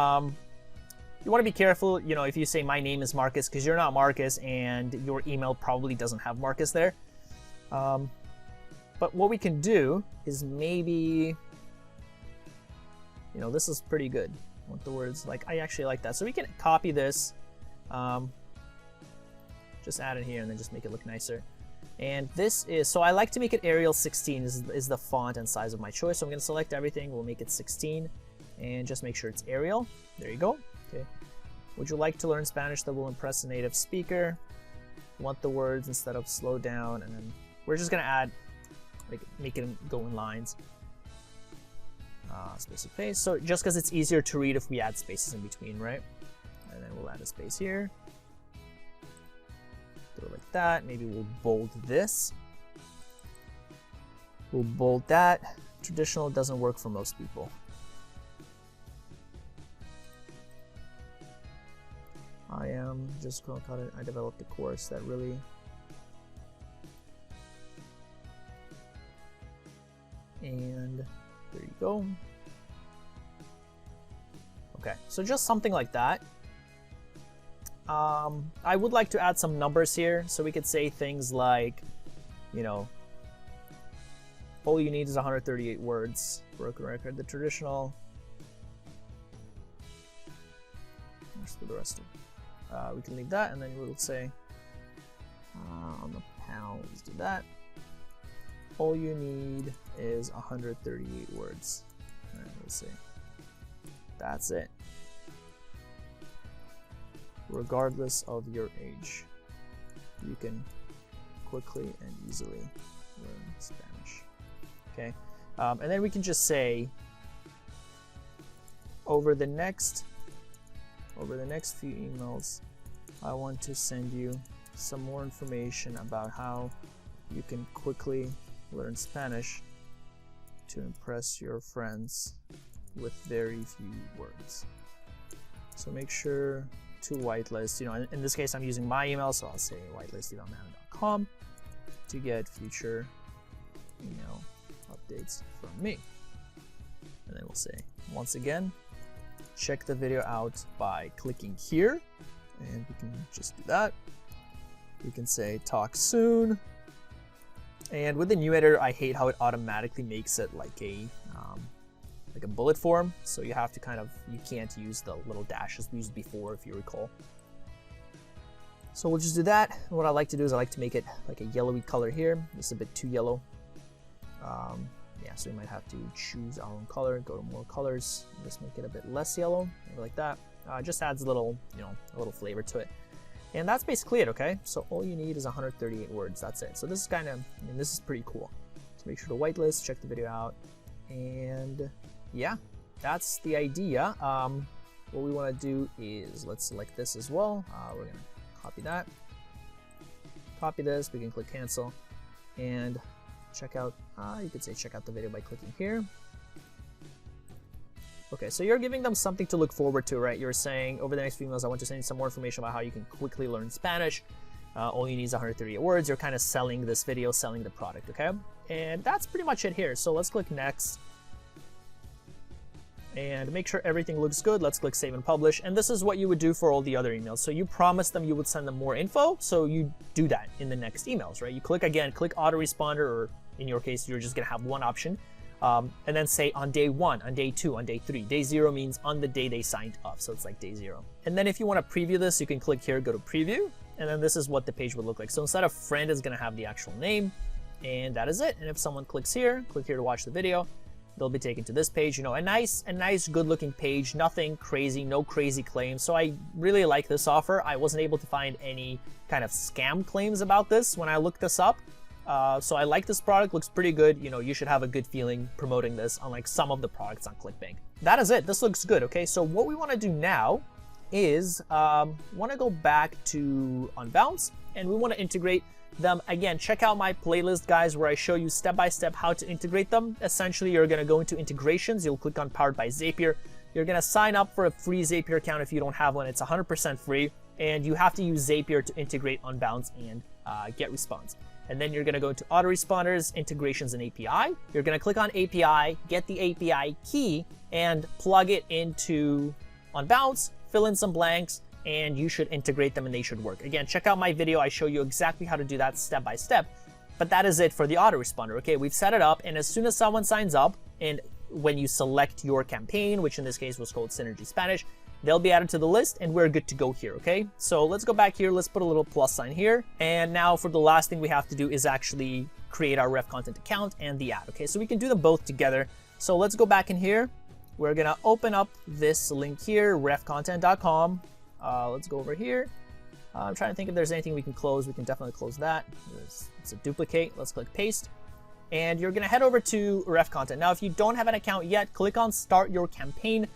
want to be careful, you know, if you say my name is Marcus, because you're not Marcus and your email probably doesn't have Marcus there. But what we can do is maybe, you know, this is pretty good. I want the words, like, I actually like that. So we can copy this, just add it here and then just make it look nicer. And this is, so I like to make it Arial 16 is the font and size of my choice. So I'm going to select everything. We'll make it 16 and just make sure it's Arial. There you go. Okay. Would you like to learn Spanish that will impress a native speaker? Want the words instead of slow down, and then we're just going to add, like, make it go in lines. Space of paste. So just because it's easier to read if we add spaces in between, right? And then we'll add a space here. Do it like that. Maybe we'll bold this. We'll bold that. Traditional doesn't work for most people. I am just going to cut it. I developed a course that really and there you go. Okay, so just something like that. I would like to add some numbers here, so we could say things like, you know, all you need is 138 words. Broken record. The traditional. Where's the rest of it? We can leave that, and then we'll say on the pounds, do that. All you need is 138 words. All right, let's see. That's it. Regardless of your age, you can quickly and easily learn Spanish. Okay, and then we can just say over the next few emails, I want to send you some more information about how you can quickly learn Spanish to impress your friends with very few words. So make sure to whitelist, you know, in this case I'm using my email, so I'll say whitelist@evanmana.com to get future email updates from me. And then we'll say, once again, check the video out by clicking here, and we can just do that. We can say talk soon. And with the new editor, I hate how it automatically makes it like a bullet form. So you have to you can't use the little dashes we used before, if you recall. So we'll just do that. And what I like to do is I like to make it like a yellowy color here. It's a bit too yellow. Yeah, so we might have to choose our own color, go to more colors, just make it a bit less yellow, maybe like that. Just adds a little, a little flavor to it. And that's basically it, okay? So all you need is 138 words, that's it. So this is this is pretty cool. So make sure to whitelist, check the video out, and yeah, that's the idea. What we wanna do is, let's select this as well. We're gonna copy that, copy this, we can click cancel, and check out, you could say check out the video by clicking here. Okay, so you're giving them something to look forward to, right? You're saying, over the next few months, I want to send you some more information about how you can quickly learn Spanish. All you need is 138 words. You're kind of selling this video, selling the product, okay? And that's pretty much it here. So let's click next. And make sure everything looks good. Let's click save and publish. And this is what you would do for all the other emails. So you promised them you would send them more info. So you do that in the next emails, right? You click again, click autoresponder, or in your case, you're just going to have one option. And then say on day 1, on day 2, on day 3. Day 0 means on the day they signed up. So it's like day 0. And then if you want to preview this, you can click here, go to preview. And then this is what the page would look like. So instead of friend, it's going to have the actual name. And that is it. And if someone clicks here, click here to watch the video, they'll be taken to this page. You know, a nice, good looking page, nothing crazy, no crazy claims. So I really like this offer. I wasn't able to find any kind of scam claims about this when I looked this up. So I like this product, looks pretty good. You know, you should have a good feeling promoting this, unlike some of the products on ClickBank. That is it. This looks good. Okay, so what we want to do now is want to go back to Unbounce, and we want to integrate them. Again, check out my playlist, guys, where I show you step-by-step how to integrate them. Essentially, you're going to go into integrations. You'll click on Powered by Zapier. You're going to sign up for a free Zapier account if you don't have one. It's 100% free, and you have to use Zapier to integrate Unbounce and GetResponse. And then you're going to go to autoresponders, integrations, and API. You're going to click on API, get the API key, and plug it into Unbounce, fill in some blanks, and you should integrate them and they should work. Again, check out my video. I show you exactly how to do that step by step. But that is it for the autoresponder. Okay, we've set it up, and as soon as someone signs up, and when you select your campaign, which in this case was called Synergy Spanish, they'll be added to the list and we're good to go here, okay? So let's go back here, let's put a little plus sign here. And now for the last thing we have to do is actually create our Revcontent account and the ad, okay? So we can do them both together. So let's go back in here. We're gonna open up this link here, revcontent.com. Let's go over here. I'm trying to think if there's anything we can close. We can definitely close that. It's a duplicate. Let's click paste. And you're gonna head over to Revcontent. Now, if you don't have an account yet, click on Start Your Campaign.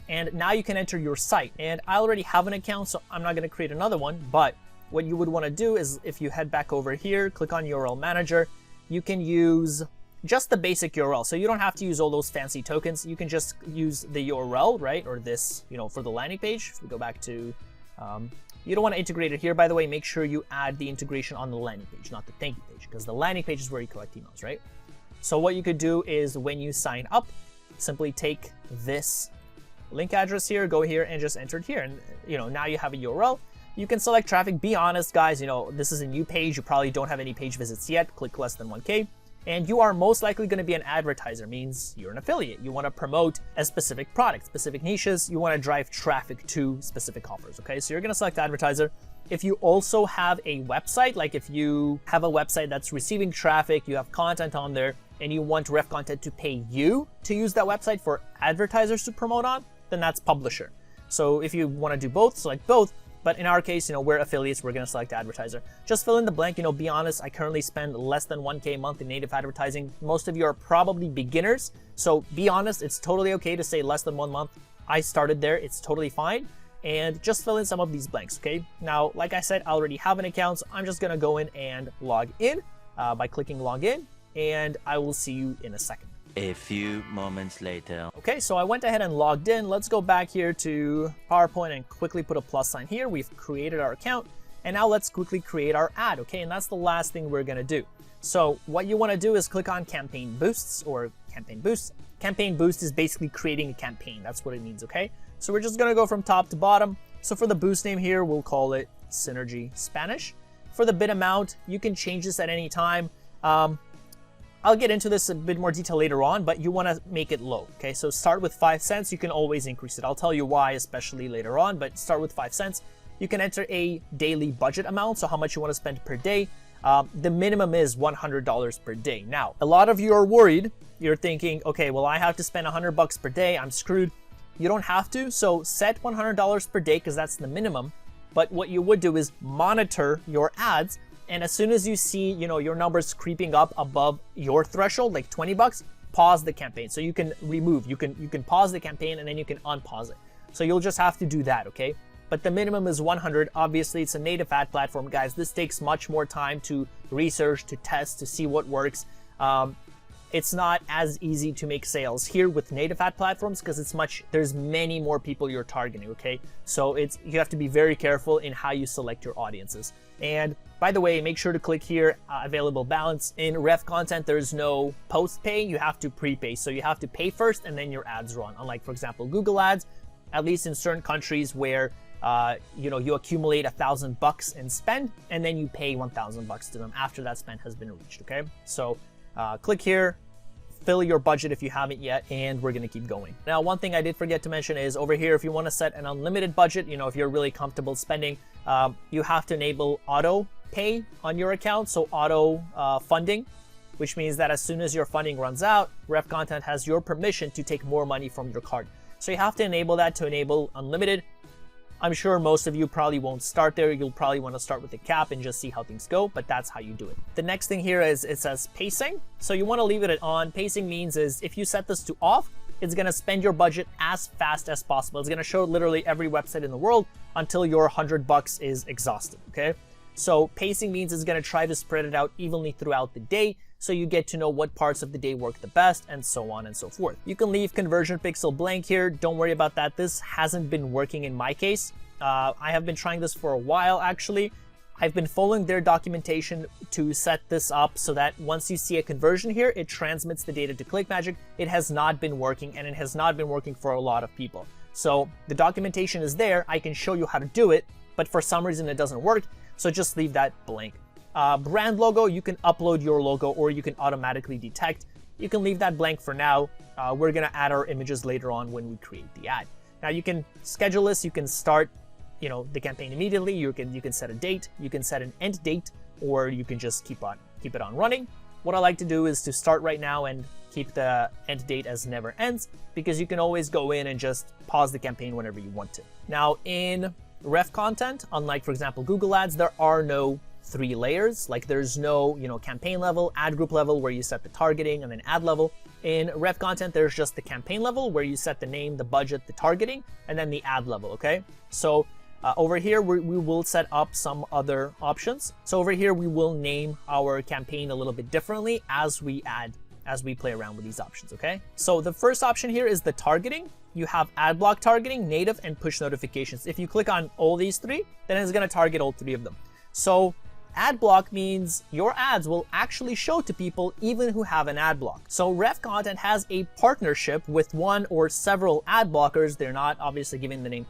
And now you can enter your site. And I already have an account, so I'm not going to create another one. But what you would want to do is if you head back over here, click on URL Manager, you can use just the basic URL. So you don't have to use all those fancy tokens. You can just use the URL, right? Or this, you know, for the landing page. If we go back to, you don't want to integrate it here, by the way. Make sure you add the integration on the landing page, not the thank you page, because the landing page is where you collect emails, right? So what you could do is when you sign up, simply take this link address here, go here and just enter it here. And you know, now you have a URL. You can select traffic. Be honest, guys, you know, this is a new page. You probably don't have any page visits yet. Click less than 1K. And you are most likely going to be an advertiser, means you're an affiliate. You want to promote a specific product, specific niches. You want to drive traffic to specific offers, okay? So you're going to select advertiser. If you also have a website, like if you have a website that's receiving traffic, you have content on there, and you want Revcontent to pay you to use that website for advertisers to promote on, then that's publisher. So if you want to do both, select both. But in our case, you know, we're affiliates, we're going to select advertiser. Just fill in the blank, you know, be honest. I currently spend less than 1K a month in native advertising. Most of you are probably beginners. So be honest, it's totally okay to say less than 1 month. I started there, it's totally fine. And just fill in some of these blanks, okay? Now, like I said, I already have an account, so I'm just going to go in and log in by clicking login. And I will see you in a second. A few moments later. Okay, so I went ahead and logged in. Let's go back here to PowerPoint and quickly put a plus sign here. We've created our account, and now let's quickly create our ad, okay? And that's the last thing we're gonna do. So what you wanna do is click on Campaign Boosts or Campaign Boosts. Campaign Boost is basically creating a campaign. That's what it means, okay? So we're just gonna go from top to bottom. So for the boost name here, we'll call it Synergy Spanish. For the bid amount, you can change this at any time. I'll get into this a bit more detail later on, but you want to make it low, okay? So start with 5 cents. You can always increase it. I'll tell you why, especially later on, but start with 5 cents. You can enter a daily budget amount, so how much you want to spend per day. The minimum is $100 per day. Now, a lot of you are worried. You're thinking, okay, well, I have to spend $100 per day. I'm screwed. You don't have to, so set $100 per day because that's the minimum. But what you would do is monitor your ads. And as soon as you see, you know, your numbers creeping up above your threshold, like 20 bucks, pause the campaign. So you can remove, you can pause the campaign and then you can unpause it. So you'll just have to do that, okay? But the minimum is 100. Obviously, it's a native ad platform, guys. This takes much more time to research, to test, to see what works. it's not as easy to make sales here with native ad platforms because there's many more people you're targeting, okay? So you have to be very careful in how you select your audiences. And by the way, make sure to click here, available balance. In Revcontent, there's no post-pay, you have to prepay. So you have to pay first and then your ads run. Unlike, for example, Google Ads, at least in certain countries where you accumulate $1,000 in spend and then you pay $1,000 to them after that spend has been reached, okay? So click here, fill your budget if you haven't yet, and we're gonna keep going. Now, one thing I did forget to mention is over here, if you wanna set an unlimited budget, if you're really comfortable spending, you have to enable auto pay on your account, so auto funding, which means that as soon as your funding runs out, Revcontent has your permission to take more money from your card. So you have to enable that to enable unlimited. I'm sure most of you probably won't start there. You'll probably want to start with a cap and just see how things go, but that's how you do it. The next thing here is it says pacing. So you want to leave it on. Pacing means is if you set this to off, it's going to spend your budget as fast as possible. It's going to show literally every website in the world until your $100 is exhausted, okay? So pacing means it's going to try to spread it out evenly throughout the day, so you get to know what parts of the day work the best, and so on and so forth. You can leave conversion pixel blank here. Don't worry about that. This hasn't been working in my case. I have been trying this for a while, actually. I've been following their documentation to set this up so that once you see a conversion here, it transmits the data to ClickMagick. It has not been working, and it has not been working for a lot of people. So the documentation is there. I can show you how to do it, but for some reason it doesn't work. So just leave that blank. Brand logo, you can upload your logo or you can automatically detect. You can leave that blank for now. We're gonna add our images later on when we create the ad. Now you can schedule this, you can start the campaign immediately, you can set a date, you can set an end date, or you can just keep it on running. What I like to do is to start right now and keep the end date as never ends, because you can always go in and just pause the campaign whenever you want to. Now in Revcontent, unlike for example Google Ads, there are no 3 layers. Like there's no campaign level, ad group level where you set the targeting, and then ad level. In Revcontent, there's just the campaign level where you set the name, the budget, the targeting, and then the ad level, okay? So over here, we will set up some other options. So over here, we will name our campaign a little bit differently as we play around with these options, okay? So the first option here is the targeting. You have ad block targeting, native, and push notifications. If you click on all these 3, then it's gonna target all 3 of them. So ad block means your ads will actually show to people even who have an ad block. So Revcontent has a partnership with one or several ad blockers, they're not obviously giving the name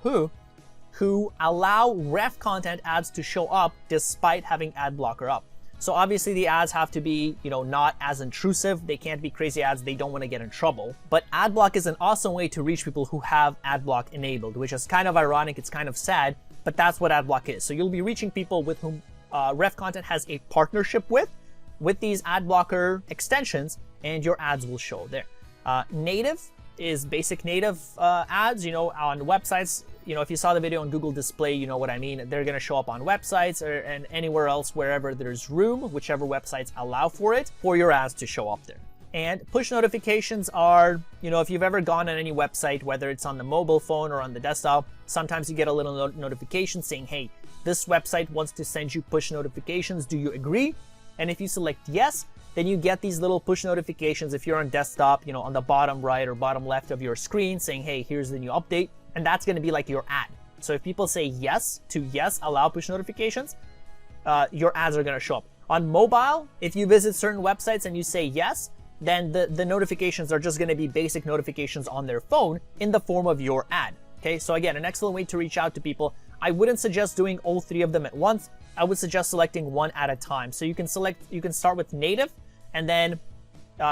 who allow Revcontent ads to show up despite having ad blocker up. So obviously the ads have to be, not as intrusive. They can't be crazy ads. They don't want to get in trouble. But ad block is an awesome way to reach people who have ad block enabled, which is kind of ironic. It's kind of sad, but that's what ad block is. So you'll be reaching people with whom Revcontent has a partnership with these ad blocker extensions, and your ads will show there. Native is basic native ads, on websites. If you saw the video on Google Display, you know what I mean. They're going to show up on websites and anywhere else wherever there's room, whichever websites allow for it, for your ads to show up there. And push notifications are, if you've ever gone on any website, whether it's on the mobile phone or on the desktop, sometimes you get a little notification saying, hey, this website wants to send you push notifications. Do you agree? And if you select yes, then you get these little push notifications if you're on desktop, on the bottom right or bottom left of your screen saying, hey, here's the new update. And that's going to be like your ad. So if people say yes to yes, allow push notifications, your ads are going to show up. On mobile, if you visit certain websites and you say yes, then the notifications are just going to be basic notifications on their phone in the form of your ad. Okay, so again, an excellent way to reach out to people. I wouldn't suggest doing all 3 of them at once. I would suggest selecting one at a time. So you can start with native, and then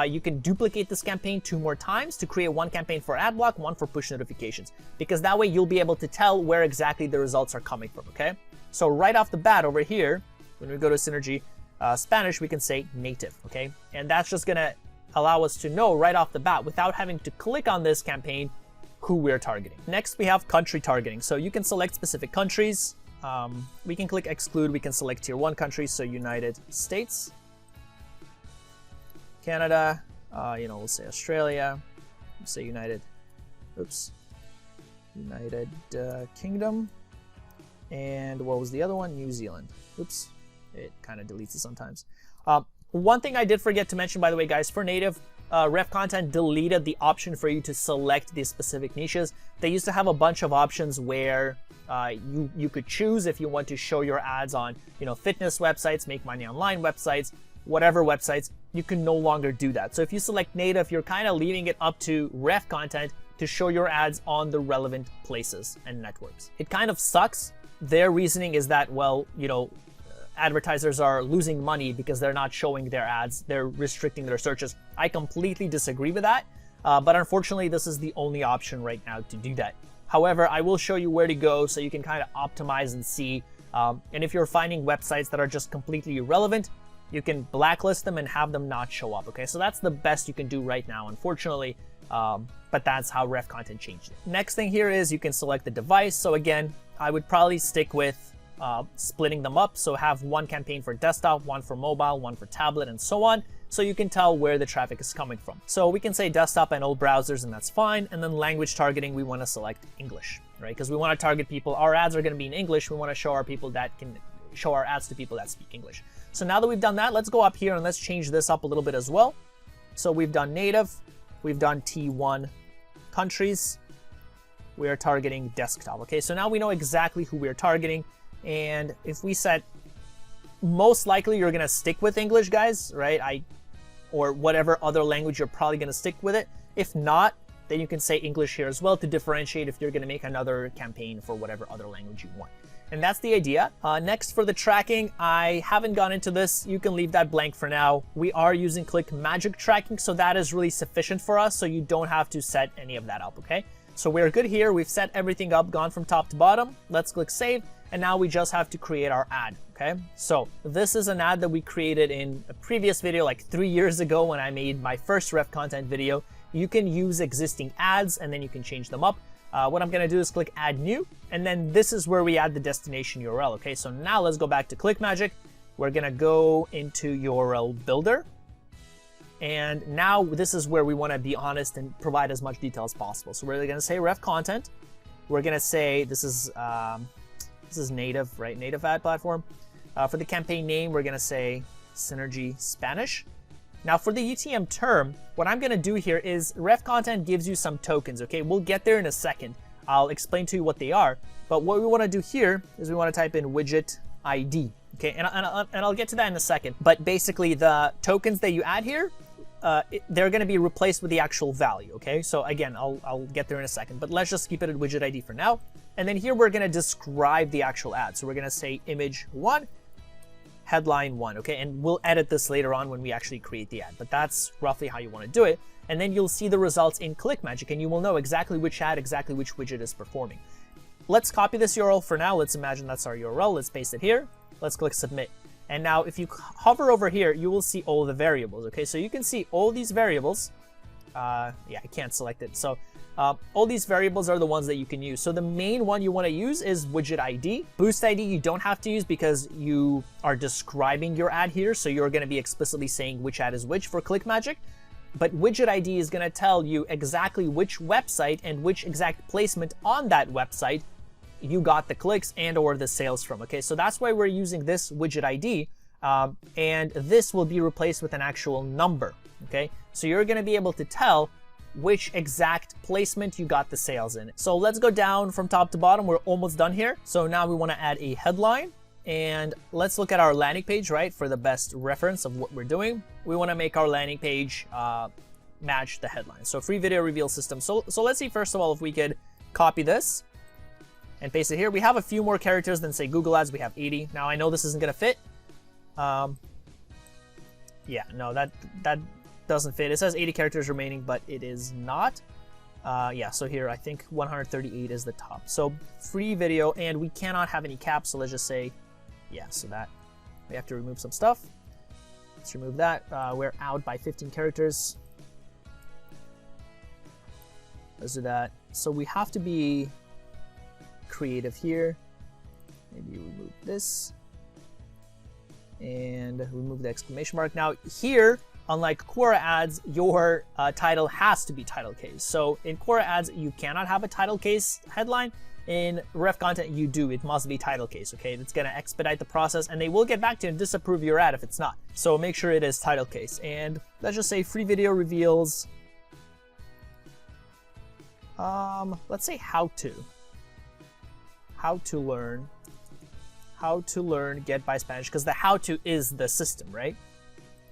you can duplicate this campaign 2 more times to create one campaign for ad block, one for push notifications, because that way you'll be able to tell where exactly the results are coming from, okay? So right off the bat over here, when we go to Synergy Spanish, we can say native, okay? And that's just gonna allow us to know right off the bat without having to click on this campaign who we're targeting. Next, we have country targeting. So you can select specific countries. We can click exclude. We can select tier 1 countries, so United States, Canada, we'll say Australia, we'll say United Kingdom, and what was the other one? New Zealand. Oops, it kind of deletes it sometimes. One thing I did forget to mention, by the way, guys, for native, Revcontent deleted the option for you to select these specific niches. They used to have a bunch of options where you could choose if you want to show your ads on, fitness websites, make money online websites, whatever websites. You can no longer do that. So if you select native, you're kind of leaving it up to Revcontent to show your ads on the relevant places and networks. It kind of sucks. Their reasoning is that, well, advertisers are losing money because they're not showing their ads. They're restricting their searches. I completely disagree with that. But unfortunately, this is the only option right now to do that. However, I will show you where to go so you can kind of optimize and see. And if you're finding websites that are just completely irrelevant, you can blacklist them and have them not show up. Okay, so that's the best you can do right now, unfortunately. But that's how Revcontent changed it. Next thing here is you can select the device. So again, I would probably stick with splitting them up. So have one campaign for desktop, one for mobile, one for tablet, and so on. So you can tell where the traffic is coming from. So we can say desktop and all browsers, and that's fine. And then language targeting, we want to select English, right? Because we want to target people. Our ads are going to be in English. We want to show our ads to people that speak English. So now that we've done that, let's go up here and let's change this up a little bit as well. So we've done native, we've done T1 countries. We are targeting desktop. Okay, so now we know exactly who we're targeting. And if we set, most likely you're going to stick with English, guys, right? Or whatever other language, you're probably going to stick with it. If not, then you can say English here as well to differentiate if you're going to make another campaign for whatever other language you want. And that's the idea. Next, for the tracking, I haven't gone into this. You can leave that blank for now. We are using ClickMagick tracking, so that is really sufficient for us, so you don't have to set any of that up, okay? So we're good here. We've set everything up, gone from top to bottom. Let's click save, and now we just have to create our ad, okay? So this is an ad that we created in a previous video, like 3 years ago when I made my first Revcontent video. You can use existing ads, and then you can change them up. What I'm going to do is click add new, and then this is where we add the destination URL. Okay, so now let's go back to ClickMagick. We're going to go into URL builder, and now this is where we want to be honest and provide as much detail as possible. So we're going to say Revcontent. We're going to say this is native, right? Native ad platform. For the campaign name, we're going to say Synergy Spanish. Now for the UTM term, what I'm going to do here is Revcontent gives you some tokens, okay? We'll get there in a second. I'll explain to you what they are. But what we want to do here is we want to type in widget ID, okay? And I'll get to that in a second. But basically the tokens that you add here, they're going to be replaced with the actual value, okay? So again, I'll get there in a second. But let's just keep it at widget ID for now. And then here we're going to describe the actual ad. So we're going to say image 1. Headline 1, okay? And we'll edit this later on when we actually create the ad, but that's roughly how you want to do it. And then you'll see the results in ClickMagick, and you will know exactly which ad, exactly which widget is performing. Let's copy this URL for now. Let's imagine that's our URL. Let's paste it here. Let's click submit. And now if you hover over here, you will see all the variables, okay? So you can see all these variables. Yeah, I can't select it. So all these variables are the ones that you can use. So the main one you want to use is widget ID. Boost ID you don't have to use because you are describing your ad here. So you're going to be explicitly saying which ad is which for ClickMagick. But widget ID is going to tell you exactly which website and which exact placement on that website you got the clicks and or the sales from. Okay, so that's why we're using this widget ID. And this will be replaced with an actual number. Okay, so you're going to be able to tell which exact placement you got the sales in. So let's go down from top to bottom. We're almost done here. So now we want to add a headline, and let's look at our landing page, right? For the best reference of what we're doing, we want to make our landing page match the headline. So free video reveal system. So let's see, first of all, if we could copy this and paste it here. We have a few more characters than say Google Ads. We have 80. Now I know this isn't going to fit. Yeah, no, that doesn't fit. It says 80 characters remaining, but it is not. Yeah, so here I think 138 is the top. So free video, and we cannot have any caps, so let's just say, yeah, so that we have to remove some stuff. Let's remove that. We're out by 15 characters. Let's do that. So we have to be creative here. Maybe remove this and remove the exclamation mark. Now here, unlike Quora ads, your title has to be title case. So in Quora ads, you cannot have a title case headline. In Revcontent, you do. It must be title case, okay? It's going to expedite the process, and they will get back to you and disapprove your ad if it's not. So make sure it is title case. And let's just say free video reveals, let's say how to learn get by Spanish, because the how to is the system, right?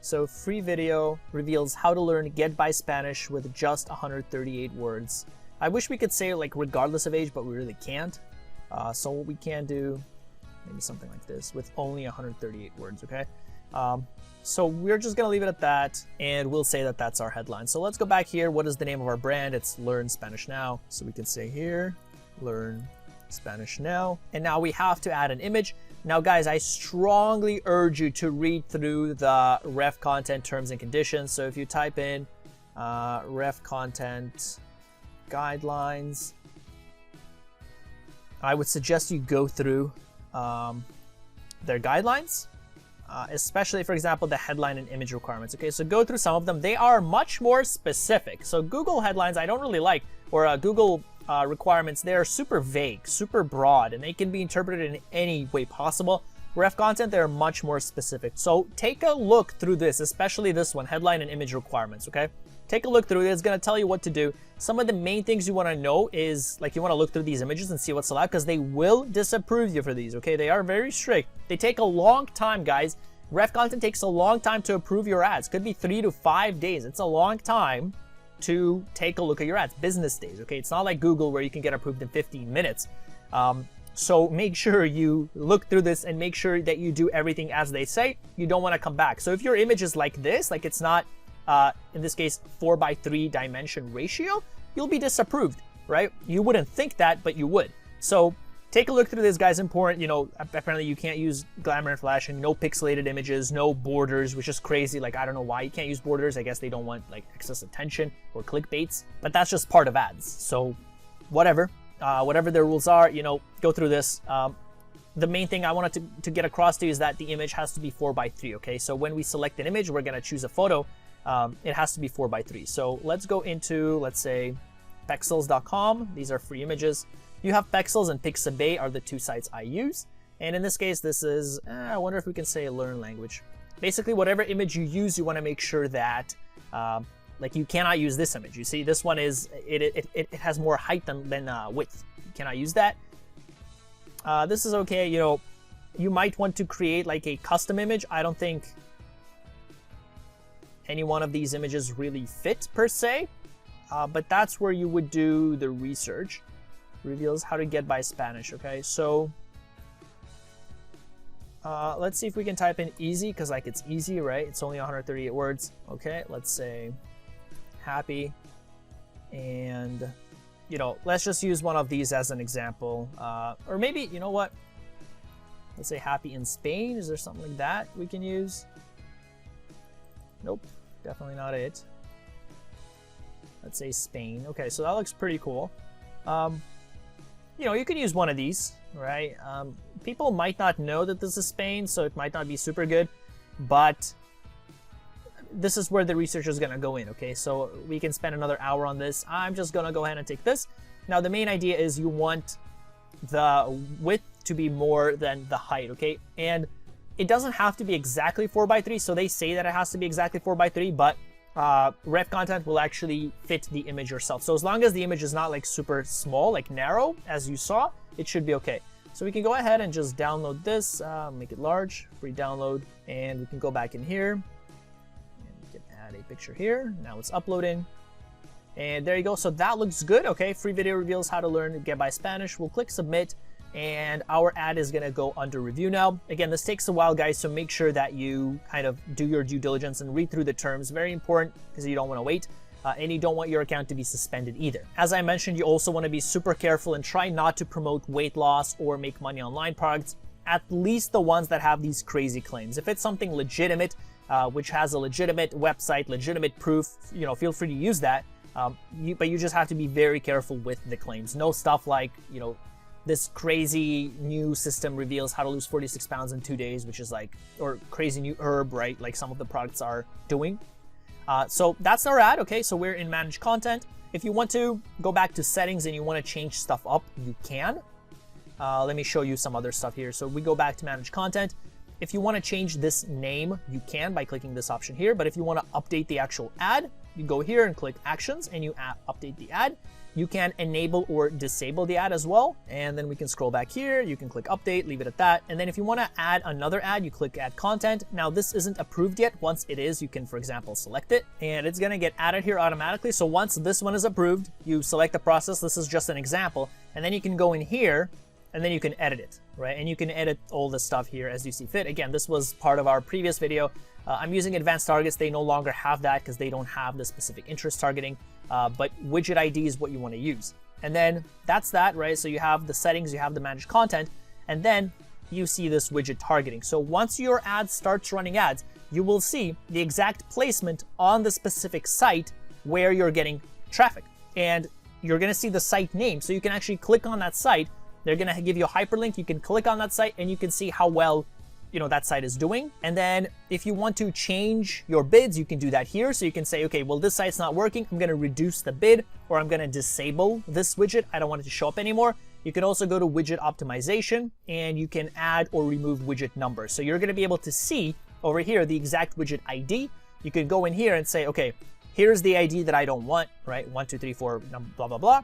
So free video reveals how to learn get by Spanish with just 138 words. I wish we could say like regardless of age, but we really can't. So what we can do, maybe something like this with only 138 words, okay? So we're just gonna leave it at that, and we'll say that that's our headline. So let's go back here. What is the name of our brand? It's Learn Spanish Now. So we can say here, Learn Spanish Now. And now we have to add an image. Now guys, I strongly urge you to read through the Revcontent terms and conditions. So if you type in Revcontent guidelines, I would suggest you go through their guidelines, especially, for example, the headline and image requirements. Okay, so go through some of them. They are much more specific. So Google headlines I don't really like, or Google requirements, they are super vague, super broad, and they can be interpreted in any way possible. Revcontent, they're much more specific. So take a look through this, especially this one, headline and image requirements, okay? Take a look through it. It's going to tell you what to do. Some of the main things you want to know is, like, you want to look through these images and see what's allowed, because they will disapprove you for these, okay? They are very strict. They take a long time, guys. Revcontent takes a long time to approve your ads. Could be 3 to 5 days. It's a long time to take a look at your ads. Business days, okay? It's not like Google where you can get approved in 15 minutes. So make sure you look through this and make sure that you do everything as they say. You don't want to come back. So if your image is like this, like it's not, in this case, 4:3 dimension ratio, you'll be disapproved, right? You wouldn't think that, but you would. So take a look through this, guys. Important, you know, apparently you can't use glamour and flashing, no pixelated images, no borders, which is crazy. Like, I don't know why you can't use borders. I guess they don't want like excess attention or clickbaits, but that's just part of ads. So whatever their rules are, you know, go through this. The main thing I wanted to get across to you is that the image has to be 4:3, okay? So when we select an image, we're gonna choose a photo. It has to be 4:3. So let's go into, let's say, pexels.com. These are free images. You have Pexels and Pixabay are the two sites I use. And in this case, this is, I wonder if we can say learn language. Basically, whatever image you use, you want to make sure that, like, you cannot use this image. You see, this one is, it has more height than width. You cannot use that. This is okay. You know, you might want to create like a custom image. I don't think any one of these images really fit per se, but that's where you would do the research. Reveals how to get by Spanish, okay? So let's see if we can type in easy, because like it's easy, right? It's only 138 words. Okay, let's say happy, and you know, let's just use one of these as an example, or maybe, you know what, let's say happy in Spain. Is there something like that we can use? Nope, definitely not it. Let's say Spain. Okay, so that looks pretty cool. You know, you could use one of these, right? People might not know that this is Spain, so it might not be super good, but this is where the research is going to go in, okay? So we can spend another hour on this. I'm just going to go ahead and take this. Now, the main idea is you want the width to be more than the height, okay? And it doesn't have to be exactly 4:3, so they say that it has to be exactly 4:3, but Revcontent will actually fit the image yourself. So as long as the image is not like super small, like narrow, as you saw, it should be okay. So we can go ahead and just download this, make it large, free download, and we can go back in here, and we can add a picture here. Now it's uploading, and there you go. So that looks good, okay? Free video reveals how to learn to get by Spanish. We'll click submit, and our ad is gonna go under review now. Again, this takes a while, guys, so make sure that you kind of do your due diligence and read through the terms. Very important, because you don't want to wait, and you don't want your account to be suspended either. As I mentioned, you also want to be super careful and try not to promote weight loss or make money online products, at least the ones that have these crazy claims. If it's something legitimate, which has a legitimate website, legitimate proof, you know, feel free to use that, but you just have to be very careful with the claims. No stuff like, you know, this crazy new system reveals how to lose 46 pounds in 2 days, which is like, or crazy new herb, right? Like some of the products are doing. So that's our ad, okay? So we're in manage content. If you want to go back to settings and you want to change stuff up, you can. Let me show you some other stuff here. So we go back to manage content. If you want to change this name, you can by clicking this option here. But if you want to update the actual ad, you go here and click actions and you update the ad. You can enable or disable the ad as well. And then we can scroll back here. You can click update, leave it at that. And then if you want to add another ad, you click add content. Now this isn't approved yet. Once it is, you can, for example, select it and it's going to get added here automatically. So once this one is approved, you select the process. This is just an example. And then you can go in here and then you can edit it, right? And you can edit all the stuff here as you see fit. Again, this was part of our previous video. I'm using advanced targets. They no longer have that because they don't have the specific interest targeting, but widget ID is what you want to use. And then that's that, right? So you have the settings, you have the managed content, and then you see this widget targeting. So once your ad starts running ads, you will see the exact placement on the specific site where you're getting traffic. And you're going to see the site name. So you can actually click on that site. They're going to give you a hyperlink. You can click on that site and you can see how well, that site is doing. And then if you want to change your bids, you can do that here. So you can say, okay, well, this site's not working. I'm going to reduce the bid, or I'm going to disable this widget. I don't want it to show up anymore. You can also go to widget optimization and you can add or remove widget numbers. So you're going to be able to see over here the exact widget ID. You can go in here and say, okay, here's the ID that I don't want, right? 1, 2, 3, 4, blah, blah, blah.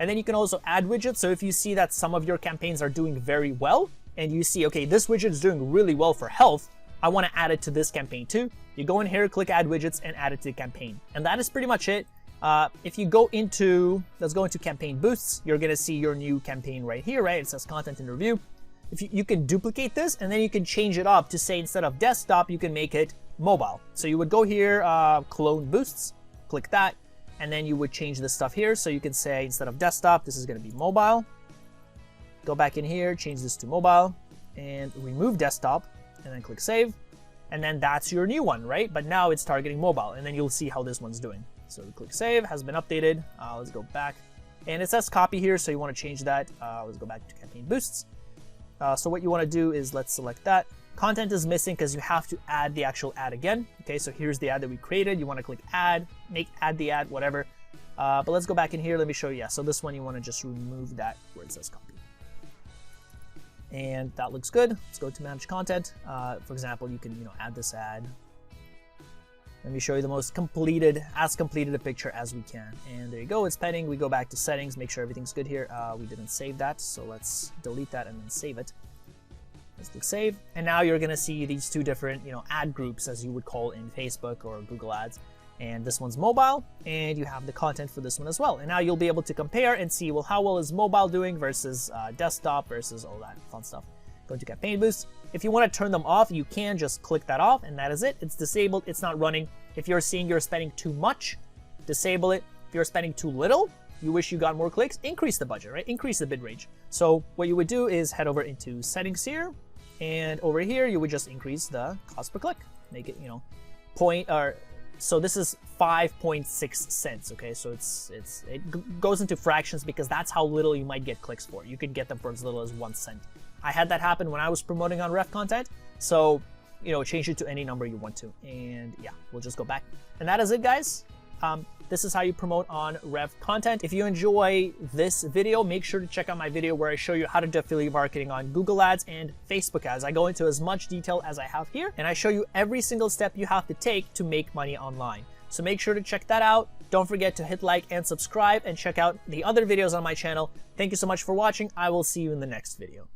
And then you can also add widgets. So if you see that some of your campaigns are doing very well and you see, okay, this widget is doing really well for health, I want to add it to this campaign too. You go in here, click add widgets and add it to the campaign. And that is pretty much it. If you go into, let's go into campaign boosts, you're going to see your new campaign right here, right? It says content and review. If you can duplicate this and then you can change it up to say, instead of desktop, you can make it mobile. So you would go here, clone boosts, click that. And then you would change this stuff here. So you can say, instead of desktop, this is going to be mobile. Go back in here, change this to mobile and remove desktop and then click save. And then that's your new one, right? But now it's targeting mobile and then you'll see how this one's doing. So click save, has been updated. Let's go back and it says copy here. So you want to change that. Let's go back to campaign boosts. So what you want to do is let's select that. Content is missing because you have to add the actual ad again. Okay, so here's the ad that we created. You want to click add, add the ad, whatever. But let's go back in here. Let me show you. Yeah, so this one you want to just remove that where it says copy. And that looks good. Let's go to manage content. For example, you can add this ad. Let me show you the most completed a picture as we can. And there you go. It's pending. We go back to settings. Make sure everything's good here. We didn't save that, so let's delete that and then save it. Let's click save. And now you're going to see these two different, ad groups as you would call in Facebook or Google Ads. And this one's mobile and you have the content for this one as well. And now you'll be able to compare and see, well, how well is mobile doing versus desktop versus all that fun stuff. Go to campaign boosts. If you want to turn them off, you can just click that off and that is it. It's disabled. It's not running. If you're seeing you're spending too much, disable it. If you're spending too little, you wish you got more clicks, increase the budget, right? Increase the bid range. So what you would do is head over into settings here. And over here, you would just increase the cost per click. Make it, so this is 5.6 cents, okay? So it goes into fractions because that's how little you might get clicks for. You could get them for as little as 1 cent. I had that happen when I was promoting on Revcontent. So, change it to any number you want to. And yeah, we'll just go back. And that is it, guys. This is how you promote on Revcontent. If you enjoy this video, make sure to check out my video where I show you how to do affiliate marketing on Google Ads and Facebook Ads. I go into as much detail as I have here, and I show you every single step you have to take to make money online. So make sure to check that out. Don't forget to hit like and subscribe and check out the other videos on my channel. Thank you so much for watching. I will see you in the next video.